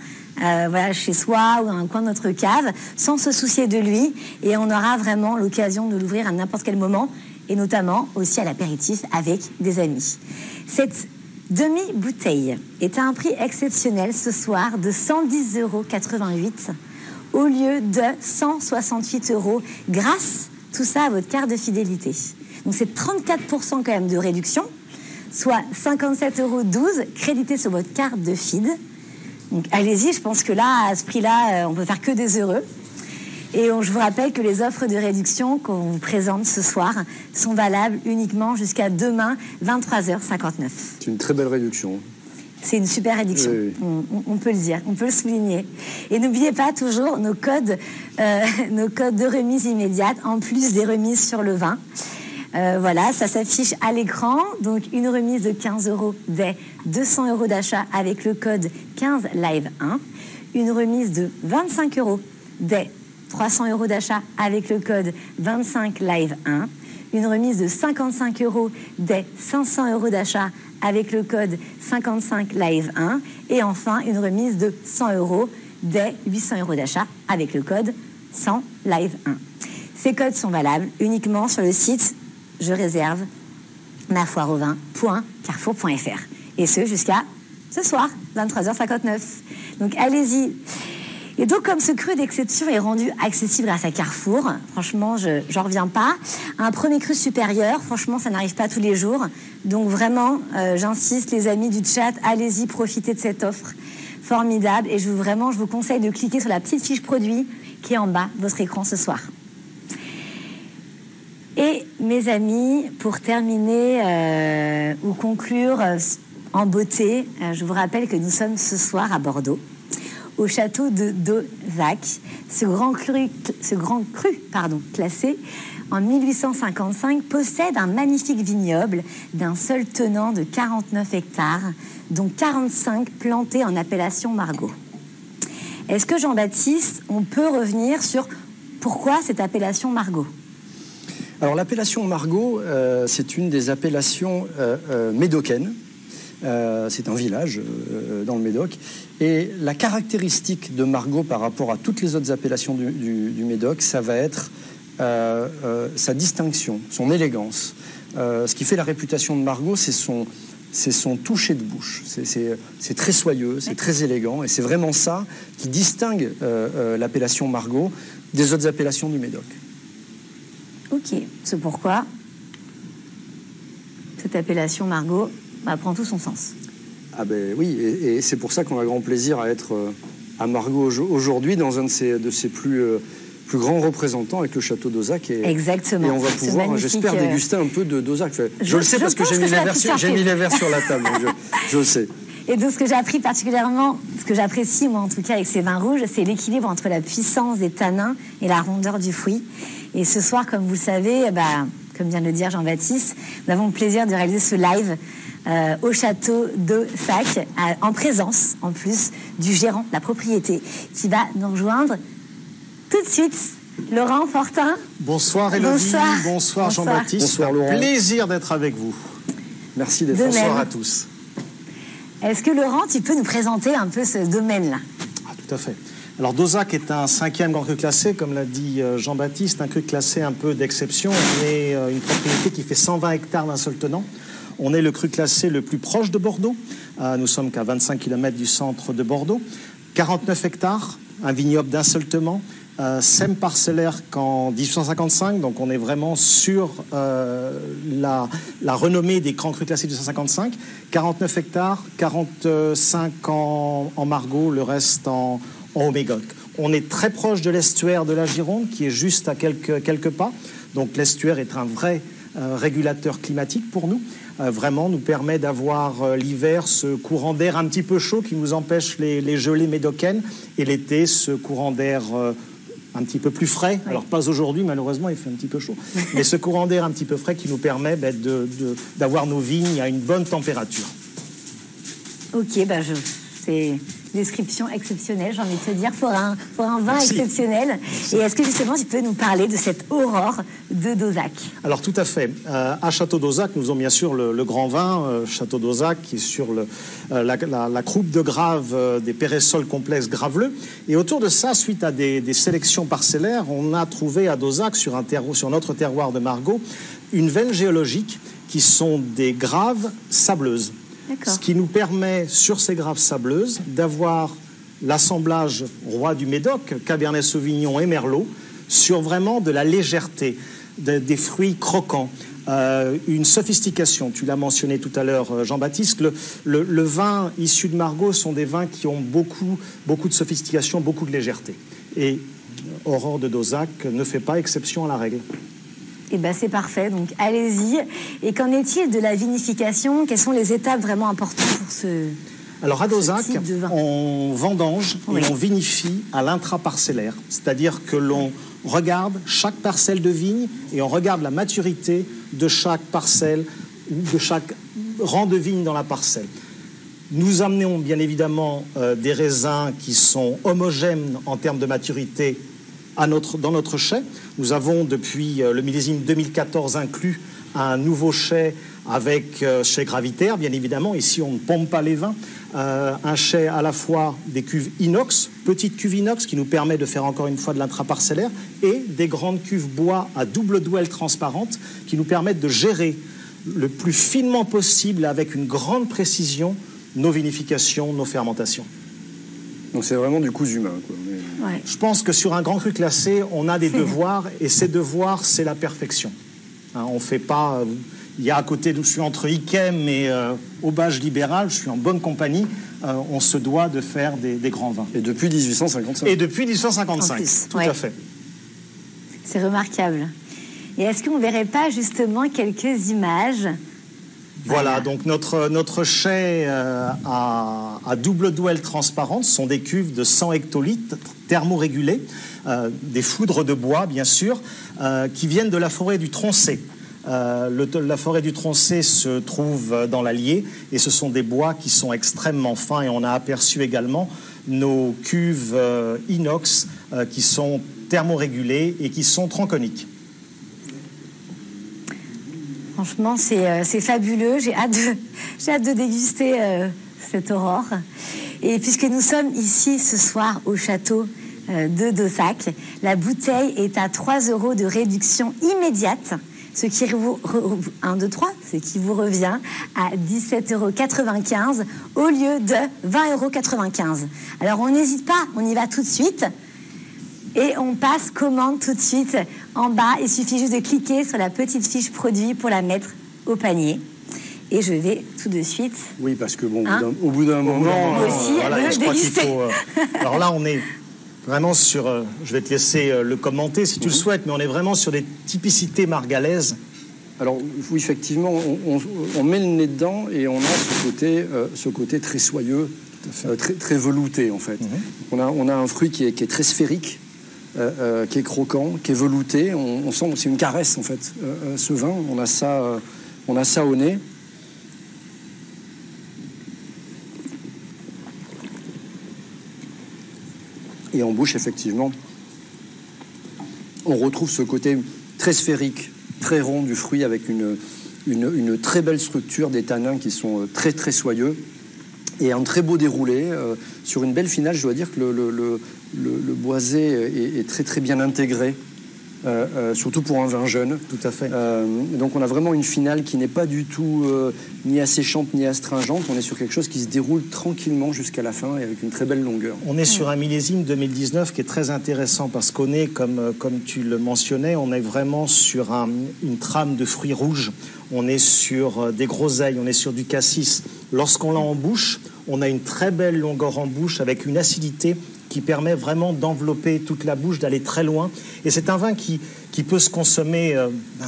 chez soi ou dans un coin de notre cave, sans se soucier de lui. Et on aura vraiment l'occasion de l'ouvrir à n'importe quel moment, et notamment aussi à l'apéritif avec des amis. Cette demi-bouteille est à un prix exceptionnel ce soir de 110,88 € au lieu de 168 € grâce, tout ça, à votre carte de fidélité. Donc c'est 34% quand même de réduction, soit 57,12 € crédités sur votre carte de fid. Donc allez-y, je pense que là, à ce prix-là, on peut faire que des heureux. Et je vous rappelle que les offres de réduction qu'on vous présente ce soir sont valables uniquement jusqu'à demain, 23h59.
C'est une très belle réduction.
C'est une super réduction, oui. On peut le dire, on peut le souligner. Et n'oubliez pas toujours nos codes de remise immédiate, en plus des remises sur le vin. Voilà, ça s'affiche à l'écran. Donc une remise de 15 € dès 200 € d'achat avec le code 15live1. Une remise de 25 € dès 300 € d'achat avec le code 25live1. Une remise de 55 € dès 500 € d'achat avec le code 55live1. Et enfin, une remise de 100 € dès 800 € d'achat avec le code 100live1. Ces codes sont valables uniquement sur le site je réserve mafoireauvin.carrefour.fr. Et ce jusqu'à ce soir, 23h59. Donc allez-y. Et donc, comme ce cru d'exception est rendu accessible grâce à Carrefour, franchement, j'en reviens pas. Un premier cru supérieur, franchement, ça n'arrive pas tous les jours. Donc vraiment, j'insiste, les amis du chat, allez-y, profitez de cette offre formidable. Et je vous conseille de cliquer sur la petite fiche produit qui est en bas de votre écran ce soir. Et mes amis, pour terminer ou conclure en beauté. Je vous rappelle que nous sommes ce soir à Bordeaux, au château de Dozac. Ce grand cru classé en 1855 possède un magnifique vignoble d'un seul tenant de 49 hectares, dont 45 plantés en appellation Margaux. Est-ce que Jean-Baptiste, on peut revenir sur pourquoi cette appellation Margaux ?
Alors l'appellation Margaux, c'est une des appellations médocaines. C'est un village dans le Médoc. Et la caractéristique de Margaux par rapport à toutes les autres appellations du Médoc, ça va être sa distinction, son élégance. Ce qui fait la réputation de Margaux, c'est son toucher de bouche. C'est très soyeux, c'est très élégant, et c'est vraiment ça qui distingue l'appellation Margaux des autres appellations du Médoc.
Ok, c'est pourquoi cette appellation Margaux prend tout son sens.
Ah ben oui, et c'est pour ça qu'on a grand plaisir à être à Margaux aujourd'hui, dans un de ses plus grands repretsentants avec le château d'Ozac.
Exactement.
Et on va pouvoir, j'espère, déguster un peu d'Ozac. Je le sais parce que j'ai mis les verres sur la table. Je le sais.
Et donc, ce que j'ai appris particulièrement, ce que j'apprécie, moi, en tout cas, avec ces vins rouges, c'est l'équilibre entre la puissance des tanins et la rondeur du fruit. Et ce soir, comme vous le savez, comme vient de le dire Jean-Baptiste, nous avons le plaisir de réaliser ce live au château d'Ozac, en présence, en plus, du gérant de la propriété, qui va nous rejoindre tout de suite. Laurent Fortin.
Bonsoir Élodie. Bonsoir Jean-Baptiste.
Bonsoir Laurent.
Plaisir d'être avec vous.
Merci d'être là.
Bonsoir à tous.
Est-ce que Laurent, tu peux nous présenter un peu ce domaine-là ?
Tout à fait. Alors d'Ozac est un 5e grand cru classé, comme l'a dit Jean-Baptiste, un cru classé un peu d'exception. On est une propriété qui fait 120 hectares d'un seul tenant. On est le cru classé le plus proche de Bordeaux. Nous sommes qu'à 25 km du centre de Bordeaux. 49 hectares, un vignoble d'un seul tenant. SEM parcellaire qu'en 1855, donc on est vraiment sur la renommée des grands crus classés 1855. 49 hectares, 45 en Margaux, le reste en Haut-Médoc. On est très proche de l'estuaire de la Gironde, qui est juste à quelques pas. Donc l'estuaire est un vrai régulateur climatique pour nous. Vraiment nous permet d'avoir l'hiver ce courant d'air un petit peu chaud qui nous empêche les gelées médocaines, et l'été ce courant d'air un petit peu plus frais. Oui. Alors pas aujourd'hui, malheureusement, il fait un petit peu chaud, mais ce courant d'air un petit peu frais qui nous permet d'avoir nos vignes à une bonne température.
Ok, c'est une description exceptionnelle, j'ai envie de te dire, pour un vin Merci. Exceptionnel. Merci. Et est-ce que justement tu peux nous parler de cette aurore de Dozac ?
Alors tout à fait. À Château d'Ozac, nous avons bien sûr le grand vin, Château d'Ozac, qui est sur la croupe de grave des Péressols complexes graveleux. Et autour de ça, suite à des sélections parcellaires, on a trouvé à Dozac, sur notre terroir de Margaux, une veine géologique qui sont des graves sableuses. Ce qui nous permet, sur ces graves sableuses, d'avoir l'assemblage roi du Médoc, Cabernet Sauvignon et Merlot, sur vraiment de la légèreté, des fruits croquants, une sophistication. Tu l'as mentionné tout à l'heure, Jean-Baptiste. Le vin issu de Margaux sont des vins qui ont beaucoup de sophistication, beaucoup de légèreté. Et Aurore de Dozac ne fait pas exception à la règle.
Eh bien, c'est parfait, donc allez-y. Et qu'en est-il de la vinification ? Quelles sont les étapes vraiment importantes pour ce
Alors à Dozac, on vendange et on vinifie à l'intraparcellaire. C'est-à-dire que l'on regarde chaque parcelle de vigne et on regarde la maturité de chaque parcelle ou de chaque rang de vigne dans la parcelle. Nous amenons bien évidemment des raisins qui sont homogènes en termes de maturité dans notre chai. Nous avons depuis le millésime 2014 inclus un nouveau chai avec chai gravitaire, bien évidemment. Ici, on ne pompe pas les vins. Un chai à la fois des cuves inox, petites cuves inox qui nous permet de faire encore une fois de l'intraparcellaire, et des grandes cuves bois à double douelle transparente qui nous permettent de gérer le plus finement possible, avec une grande précision, nos vinifications, nos fermentations.
Donc c'est vraiment du cousu humain, quoi.
Ouais. Je pense que sur un grand cru classé, on a des devoirs, et ces devoirs, c'est la perfection. On fait pas... Il y a à côté, je suis entre Yquem et Aubage libéral, je suis en bonne compagnie, on se doit de faire des grands vins.
Et depuis 1855.
Et depuis 1855, tout à fait.
C'est remarquable. Et est-ce qu'on ne verrait pas justement quelques images
Voilà, donc notre chai à double douelle transparente sont des cuves de 100 hectolitres thermorégulées, des foudres de bois bien sûr, qui viennent de la forêt du Troncé. La forêt du Troncé se trouve dans l'Allier et ce sont des bois qui sont extrêmement fins, et on a aperçu également nos cuves inox qui sont thermorégulées et qui sont tronconiques.
Franchement, c'est fabuleux. J'ai hâte de déguster cette aurore. Et puisque nous sommes ici ce soir au château de Dozac, la bouteille est à 3 € de réduction immédiate, ce qui vous revient à 17,95 € au lieu de 20,95 €. Alors on n'hésite pas, on y va tout de suite. Et on passe commande tout de suite en bas. Il suffit juste de cliquer sur la petite fiche produit pour la mettre au panier. Et je vais tout de suite...
Oui, parce que bon, au bout d'un moment...
Moi aussi,
voilà,
je déguster.
Alors là, on est vraiment sur... je vais te laisser le commenter si tu le souhaites, mais on est vraiment sur des typicités margalaises.
Alors, oui, effectivement, on met le nez dedans et on a ce côté très soyeux, très velouté, en fait. On a un fruit qui est très sphérique, qui est croquant, qui est velouté. On sent que c'est une caresse, en fait, ce vin. On a ça au nez. Et en bouche, effectivement, on retrouve ce côté très sphérique, très rond du fruit, avec une très belle structure, des tanins qui sont très, très soyeux. Et un très beau déroulé. Sur une belle finale, je dois dire que le boisé est très très bien intégré, surtout pour un vin jeune.
Tout à fait.
Donc on a vraiment une finale qui n'est pas du tout ni asséchante ni astringente. On est sur quelque chose qui se déroule tranquillement jusqu'à la fin et avec une très belle longueur.
On est sur un millésime 2019 qui est très intéressant parce qu'on est, comme tu le mentionnais, on est vraiment sur une trame de fruits rouges. On est sur des groseilles, on est sur du cassis. Lorsqu'on l'a en bouche, on a une très belle longueur en bouche avec une acidité qui permet vraiment d'envelopper toute la bouche, d'aller très loin. Et c'est un vin qui peut se consommer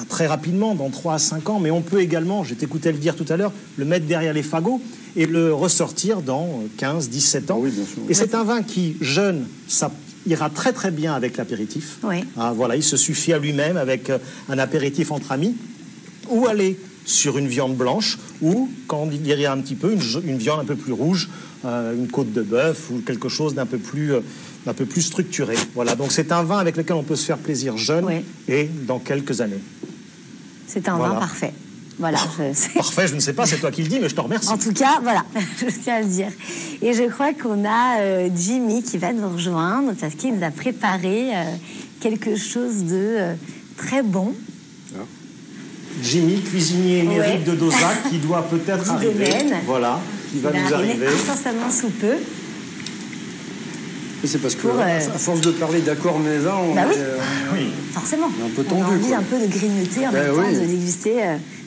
très rapidement, dans 3 à 5 ans, mais on peut également, je t'écoutais le dire tout à l'heure, le mettre derrière les fagots et le ressortir dans 15, 17 ans.
Oui, bien sûr.
Et c'est un vin qui, jeune, ça ira très très bien avec l'apéritif.
Oui.
Voilà, il se suffit à lui-même avec un apéritif entre amis, ou aller sur une viande blanche, ou, quand il irait un petit peu, une viande un peu plus rouge, une côte de bœuf ou quelque chose d'un peu plus structuré. Voilà, donc c'est un vin avec lequel on peut se faire plaisir jeune et dans quelques années.
C'est un vin parfait. Voilà.
Parfait, je ne sais pas, c'est toi qui le dis, mais je te remercie.
En tout cas, voilà, je tiens à le dire. Et je crois qu'on a Jimmy qui va nous rejoindre parce qu'il nous a préparé quelque chose de très bon.
Jimmy, cuisinier émérite de Dozac, qui doit peut-être arriver. Voilà, qui va nous arriver.
Incessamment sous peu.
C'est parce que, à force de parler d'accord mes vins, on
oui. Forcément.
On est un peu tendu.
On a envie un peu de grignoter en même temps, de déguster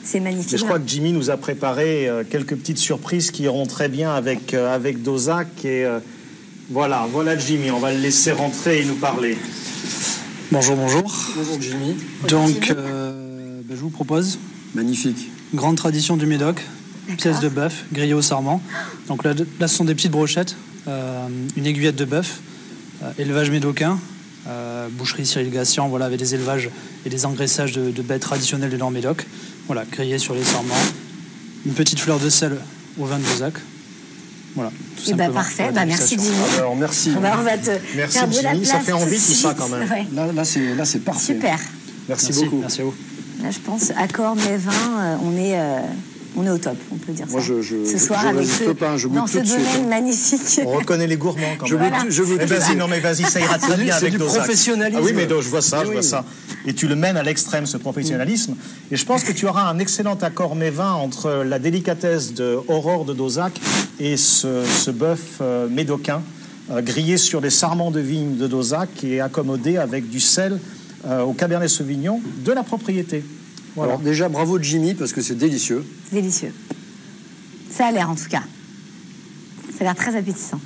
ces magnifiques.
Mais je crois que Jimmy nous a préparé quelques petites surprises qui iront très bien avec Dozac. Et voilà Jimmy, on va le laisser rentrer et nous parler.
Bonjour.
Bonjour Jimmy.
Donc, je vous propose...
Magnifique.
Grande tradition du Médoc, pièce de bœuf grillée au sarment. Donc là, ce sont des petites brochettes, une aiguillette de bœuf, élevage médocain, boucherie Cyril Gassian, voilà, avec des élevages et des engraissages de bêtes traditionnelles du Nord-Médoc. Voilà, grillé sur les sarments. Une petite fleur de sel au vin de Dozac. Voilà, tout simplement.
Parfait, merci Jimmy.
Alors merci.
On va te
merci
faire de la
Jimmy,
place
ça fait envie tout ça
suite.
quand même.
Ouais.
Là c'est parfait.
Super.
Merci beaucoup.
Merci à vous.
Là, je pense, accord mes vins, on est au top, on peut dire ça.
Moi,
ce soir, avec dans ce domaine magnifique.
On reconnaît les gourmands quand même. Vas-y, ça ira très bien avec
du
Dozac.
professionnalisme.
Ah oui, mais je vois ça. Et tu le mènes à l'extrême, ce professionnalisme. Et je pense que tu auras un excellent accord mévin entre la délicatesse de Aurore de Dozac et ce bœuf médocain grillé sur des sarments de vigne de Dozac et accommodé avec du sel au Cabernet Sauvignon de la propriété. Voilà.
Alors déjà, bravo Jimmy, parce que c'est délicieux.
C'est délicieux. Ça a l'air, en tout cas. Ça a l'air très appétissant.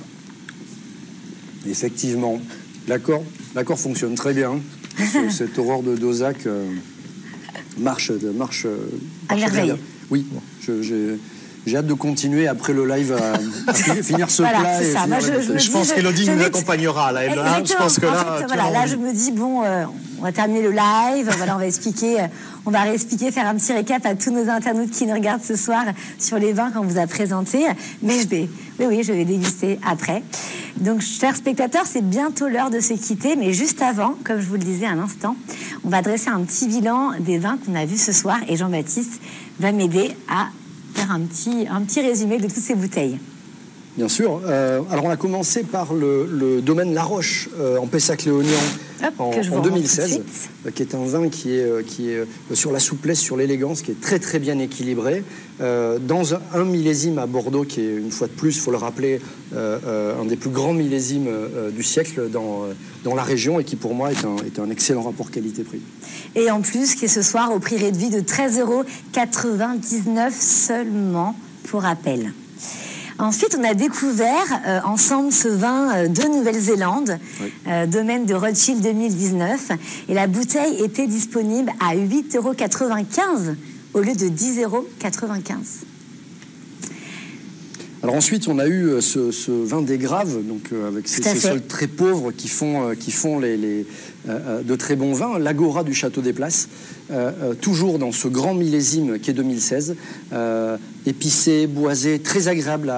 Effectivement, l'accord fonctionne très bien. Cette Aurore de Dozac marche
à merveille.
Oui, j'ai hâte de continuer après le live à finir ce
Voilà,
plat.
c'est ça. Moi,
Je pense qu'Élodie nous accompagnera. Là, je pense que là,
voilà, là, je me dis, bon, on va terminer le live. Voilà, on va réexpliquer, faire un petit récap à tous nos internautes qui nous regardent ce soir sur les vins qu'on vous a présentés. Mais je vais déguster après. Donc, chers spectateurs, c'est bientôt l'heure de se quitter. Mais juste avant, comme je vous le disais à l'instant, on va dresser un petit bilan des vins qu'on a vus ce soir. Et Jean-Baptiste va m'aider à faire un petit résumé de toutes ces bouteilles.
Bien sûr. Alors, on a commencé par le domaine La Roche, en Pessac-Léognan, en 2016, qui est un vin qui est sur la souplesse, sur l'élégance, qui est très très bien équilibré, dans un millésime à Bordeaux, qui est, une fois de plus, il faut le rappeler, un des plus grands millésimes du siècle dans la région, et qui pour moi est un excellent rapport qualité-prix.
Et en plus, qui est ce soir au prix réduit de 13,99 € seulement, pour rappel. Ensuite, on a découvert ensemble ce vin de Nouvelle-Zélande, domaine de Rothschild 2019. Et la bouteille était disponible à 8,95 € au lieu de 10,95 €.
Alors ensuite, on a eu ce vin des Graves, donc avec ces sols très pauvres qui font de très bons vins. L'Agora du Château des Places, toujours dans ce grand millésime qui est 2016, épicé, boisé, très agréable,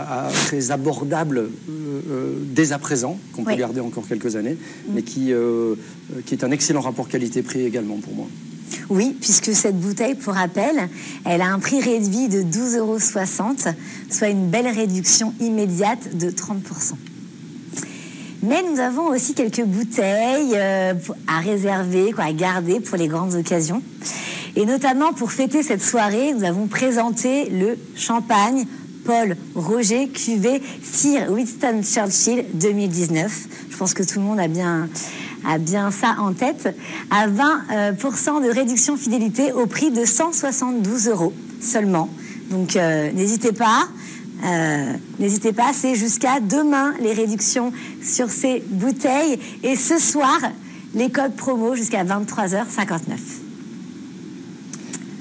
très abordable dès à présent, qu'on peut garder encore quelques années, mais qui est un excellent rapport qualité-prix également pour moi.
Oui, puisque cette bouteille, pour rappel, elle a un prix réduit de 12,60 €, soit une belle réduction immédiate de 30%. Mais nous avons aussi quelques bouteilles à réserver, à garder pour les grandes occasions. Et notamment pour fêter cette soirée, nous avons présenté le champagne Paul Roger cuvée Sir Winston Churchill 2019. Je pense que tout le monde a bien ça en tête, à 20% de réduction fidélité au prix de 172 € seulement. Donc n'hésitez pas, c'est jusqu'à demain les réductions sur ces bouteilles, et ce soir les codes promo jusqu'à 23h59.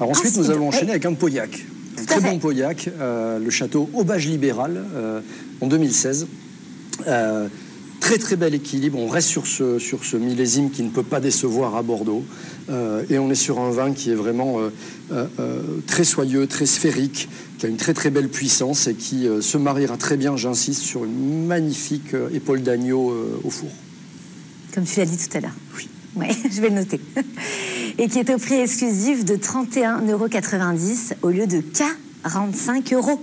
Alors ensuite, nous allons enchaîner avec un Pauillac, un très bon Pauillac, le château Aubage Libéral en 2016. Très très bel équilibre, on reste sur ce millésime qui ne peut pas décevoir à Bordeaux, et on est sur un vin qui est vraiment très soyeux, très sphérique, qui a une très très belle puissance et qui se mariera très bien, j'insiste, sur une magnifique épaule d'agneau au four.
Comme tu l'as dit tout à l'heure.
Oui.
Ouais, je vais le noter. Et qui est au prix exclusif de 31,90 € au lieu de 45 €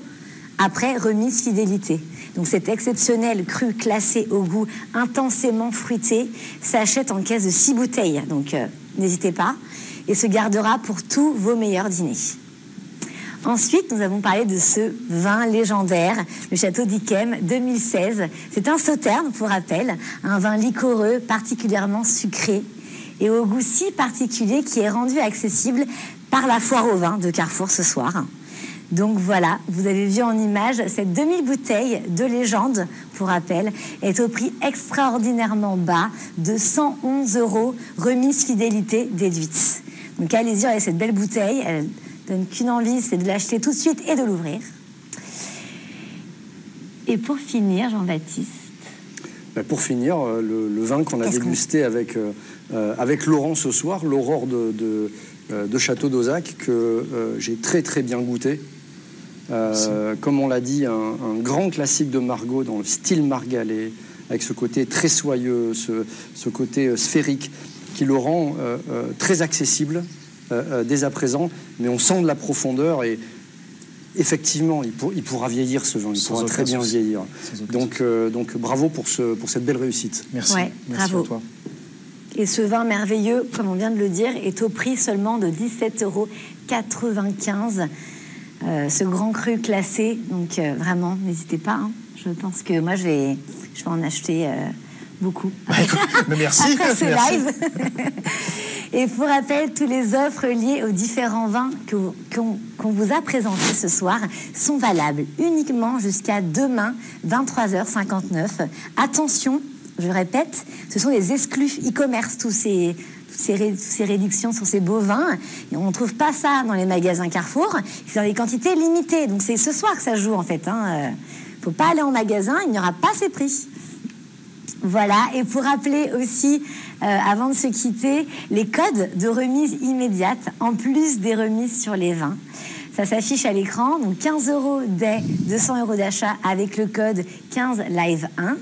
après remise fidélité. Donc cet exceptionnel cru classé au goût intensément fruité s'achète en caisse de 6 bouteilles. Donc n'hésitez pas, et se gardera pour tous vos meilleurs dîners. Ensuite, nous avons parlé de ce vin légendaire, le Château d'Yquem 2016. C'est un sauterne, pour rappel, un vin liquoreux particulièrement sucré et au goût si particulier qui est rendu accessible par la foire au vin de Carrefour ce soir. Donc voilà, vous avez vu en image cette demi-bouteille de légende, pour rappel, est au prix extraordinairement bas de 111 €, remise fidélité déduite. Donc allez-y, avec cette belle bouteille, elle donne qu'une envie, c'est de l'acheter tout de suite et de l'ouvrir. Et pour finir, Jean-Baptiste.
Pour finir, le vin qu'on a dégusté avec Laurent ce soir, l'Aurore de Château d'Ozac, que j'ai très très bien goûté. Comme on l'a dit, un grand classique de Margaux dans le style margalais, avec ce côté très soyeux, ce côté sphérique, qui le rend très accessible dès à présent, mais on sent de la profondeur, et effectivement, il pourra vieillir ce vin, il pourra très bien vieillir. Donc bravo pour cette belle réussite.
Merci.
Ouais,
merci
bravo.
à toi.
Et ce vin merveilleux, comme on vient de le dire, est au prix seulement de 17,95 €. Ce grand cru classé, donc vraiment, n'hésitez pas. Hein. Je pense que moi, je vais en acheter beaucoup.
Mais merci.
Après ce
merci.
live. Et pour rappel, toutes les offres liées aux différents vins qu'on vous a présentés ce soir sont valables uniquement jusqu'à demain, 23h59. Attention, je répète, ce sont les exclus e-commerce, tous toutes ces réductions sur ces beaux vins. Et on ne trouve pas ça dans les magasins Carrefour. C'est dans les quantités limitées. Donc c'est ce soir que ça joue en fait. Faut pas aller en magasin, il n'y aura pas ces prix. Voilà, et pour rappeler aussi, avant de se quitter, les codes de remise immédiate, en plus des remises sur les vins. Ça s'affiche à l'écran, donc 15 € dès 200 € d'achat avec le code 15LIVE1.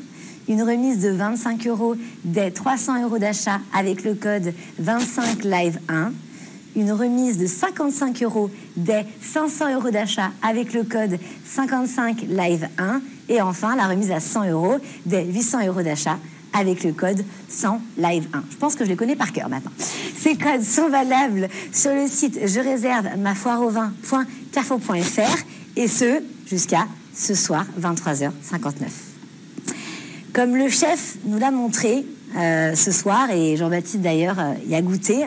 Une remise de 25 € dès 300 € d'achat avec le code 25LIVE1. Une remise de 55 € dès 500 € d'achat avec le code 55LIVE1. Et enfin, la remise à 100 € dès 800 € d'achat avec le code 100LIVE1. Je pense que je les connais par cœur maintenant. Ces codes sont valables sur le site je réserve ma foire au vin.carrefour.fr et ce, jusqu'à ce soir, 23h59. Comme le chef nous l'a montré ce soir, et Jean-Baptiste d'ailleurs y a goûté,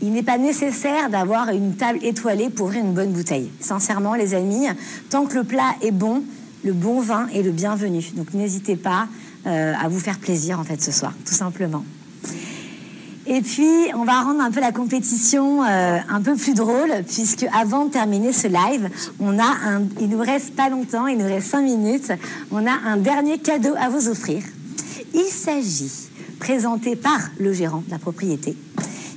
il n'est pas nécessaire d'avoir une table étoilée pour ouvrir une bonne bouteille. Sincèrement, les amis, tant que le plat est bon, le bon vin est le bienvenu. Donc n'hésitez pas à vous faire plaisir en fait ce soir, tout simplement. Et puis, on va rendre un peu la compétition un peu plus drôle, puisque avant de terminer ce live, il nous reste pas longtemps, il nous reste 5 minutes, on a un dernier cadeau à vous offrir. Il s'agit, présenté par le gérant de la propriété,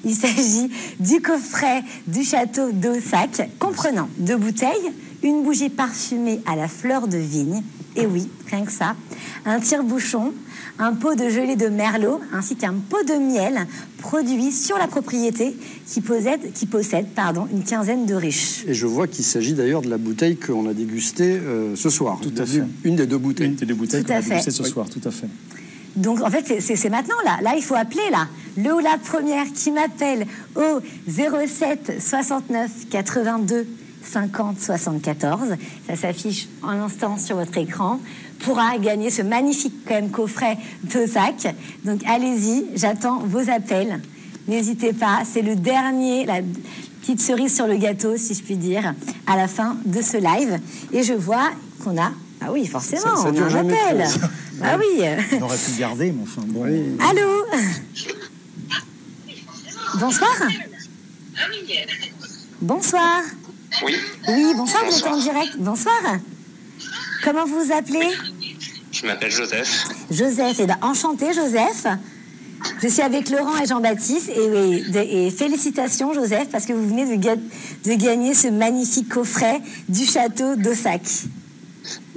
il s'agit du coffret du château d'Aussac, comprenant 2 bouteilles, une bougie parfumée à la fleur de vigne, et oui, rien que ça, un tire-bouchon, un pot de gelée de merlot, ainsi qu'un pot de miel produit sur la propriété qui possède une quinzaine de riches.
Et je vois qu'il s'agit d'ailleurs de la bouteille qu'on a dégustée ce soir.
Tout à fait.
Une des 2 bouteilles.
Une des 2 bouteilles qu'on a dégustées ce soir, tout à fait.
Donc en fait c'est maintenant là. Là il faut appeler là. Le ou la première qui m'appelle au 07 69 82 50 74. Ça s'affiche en instant sur votre écran. Pourra gagner ce magnifique quand même coffret d'Aussac. Donc allez-y, j'attends vos appels. N'hésitez pas, c'est le dernier, la petite cerise sur le gâteau, si je puis dire, à la fin de ce live. Et je vois qu'on a... Ah oui, forcément,
ça
on a un appel. Ah oui.
On aurait pu le garder, mais enfin bon.
Oui.
Allô. Bonsoir. Bonsoir.
Oui.
Oui, bonsoir, vous êtes
Bonsoir.
en direct. Bonsoir. Comment vous vous appelez?
Je m'appelle Joseph.
Joseph, eh ben, enchanté Joseph. Je suis avec Laurent et Jean-Baptiste et félicitations Joseph parce que vous venez de gagner ce magnifique coffret du château d'Aussac.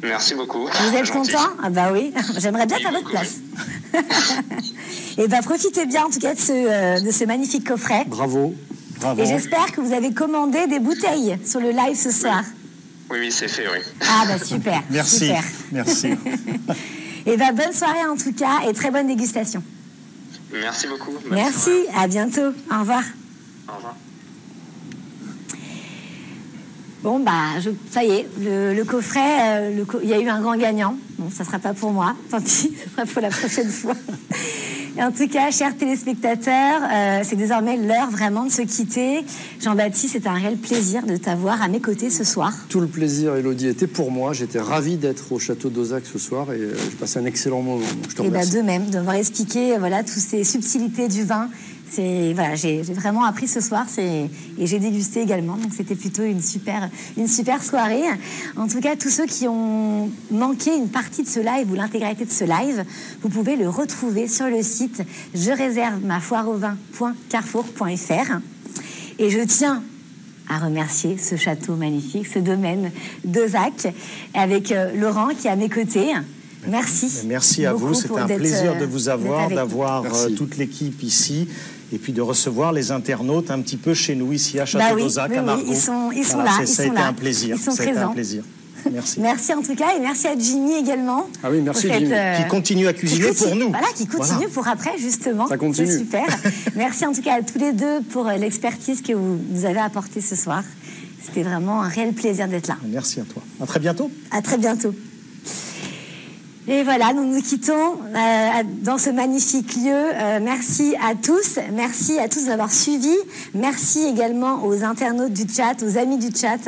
Merci beaucoup.
Vous êtes
Gentil.
content? Ah bah oui, j'aimerais bien être à votre place. Et ben profitez bien en tout cas de ce magnifique coffret.
Bravo.
Bravo.
Et j'espère que vous avez commandé des bouteilles sur le live ce soir.
Oui, c'est fait, oui.
Ah bah super.
Merci.
Super.
Merci.
Et ben bonne soirée en tout cas et très bonne dégustation.
Merci beaucoup. Bonne
Merci,
soirée.
à bientôt. Au revoir.
Au revoir.
Bon, bah, ça y est, le coffret, il y a eu un grand gagnant. Bon, ça sera pas pour moi, tant pis, ça sera pour la prochaine fois. Et en tout cas, chers téléspectateurs, c'est désormais l'heure vraiment de se quitter. Jean-Baptiste, c'est un réel plaisir de t'avoir à mes côtés ce soir.
Tout le plaisir, Élodie, était pour moi. J'étais ravi d'être au château d'Aussac ce soir et j'ai passé un excellent moment. Donc je te
Et bah,
remercie.
de même, de m'avoir expliqué voilà, toutes ces subtilités du vin. Voilà, j'ai vraiment appris ce soir et j'ai dégusté également, donc c'était plutôt une super soirée. En tout cas, tous ceux qui ont manqué une partie de ce live ou l'intégralité de ce live, vous pouvez le retrouver sur le site je réserve ma foire au vin.carrefour.fr. Et je tiens à remercier ce château magnifique, ce domaine d'Aussac, avec Laurent qui est à mes côtés. Merci.
Merci à vous, c'était un plaisir de vous avoir, d'avoir
Merci.
toute l'équipe ici et puis de recevoir les internautes un petit peu chez nous ici à
Bah oui,
Château-d'Aussac,
oui,
à
oui,
Margaux.
ils sont
Voilà,
là,
ça a été un plaisir.
Ils sont
Ça a été
présents.
un plaisir. Merci.
Merci en tout cas et merci à Jimmy également.
Ah oui, merci,
pour cette,
Jimmy.
Qui continue à cuisiner pour nous.
Voilà, qui continue
Voilà.
pour après justement.
Ça continue.
C'est super. Merci en tout cas à tous les deux pour l'expertise que vous nous avez apportée ce soir. C'était vraiment un réel plaisir d'être là.
Merci à toi. À très bientôt.
À très bientôt. Et voilà, nous nous quittons dans ce magnifique lieu. Merci à tous de l'avoir suivi. Merci également aux internautes du chat, aux amis du chat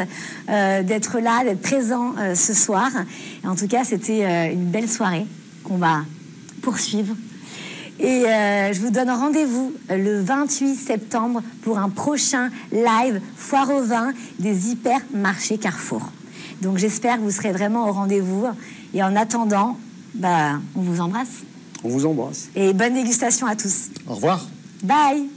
d'être là, d'être présents ce soir. Et en tout cas, c'était une belle soirée qu'on va poursuivre. Et je vous donne rendez-vous le 28 septembre pour un prochain live foire au vin des hypermarchés Carrefour. Donc j'espère que vous serez vraiment au rendez-vous. Et en attendant, on vous embrasse.
On vous embrasse.
Et bonne dégustation à tous.
Au revoir.
Bye.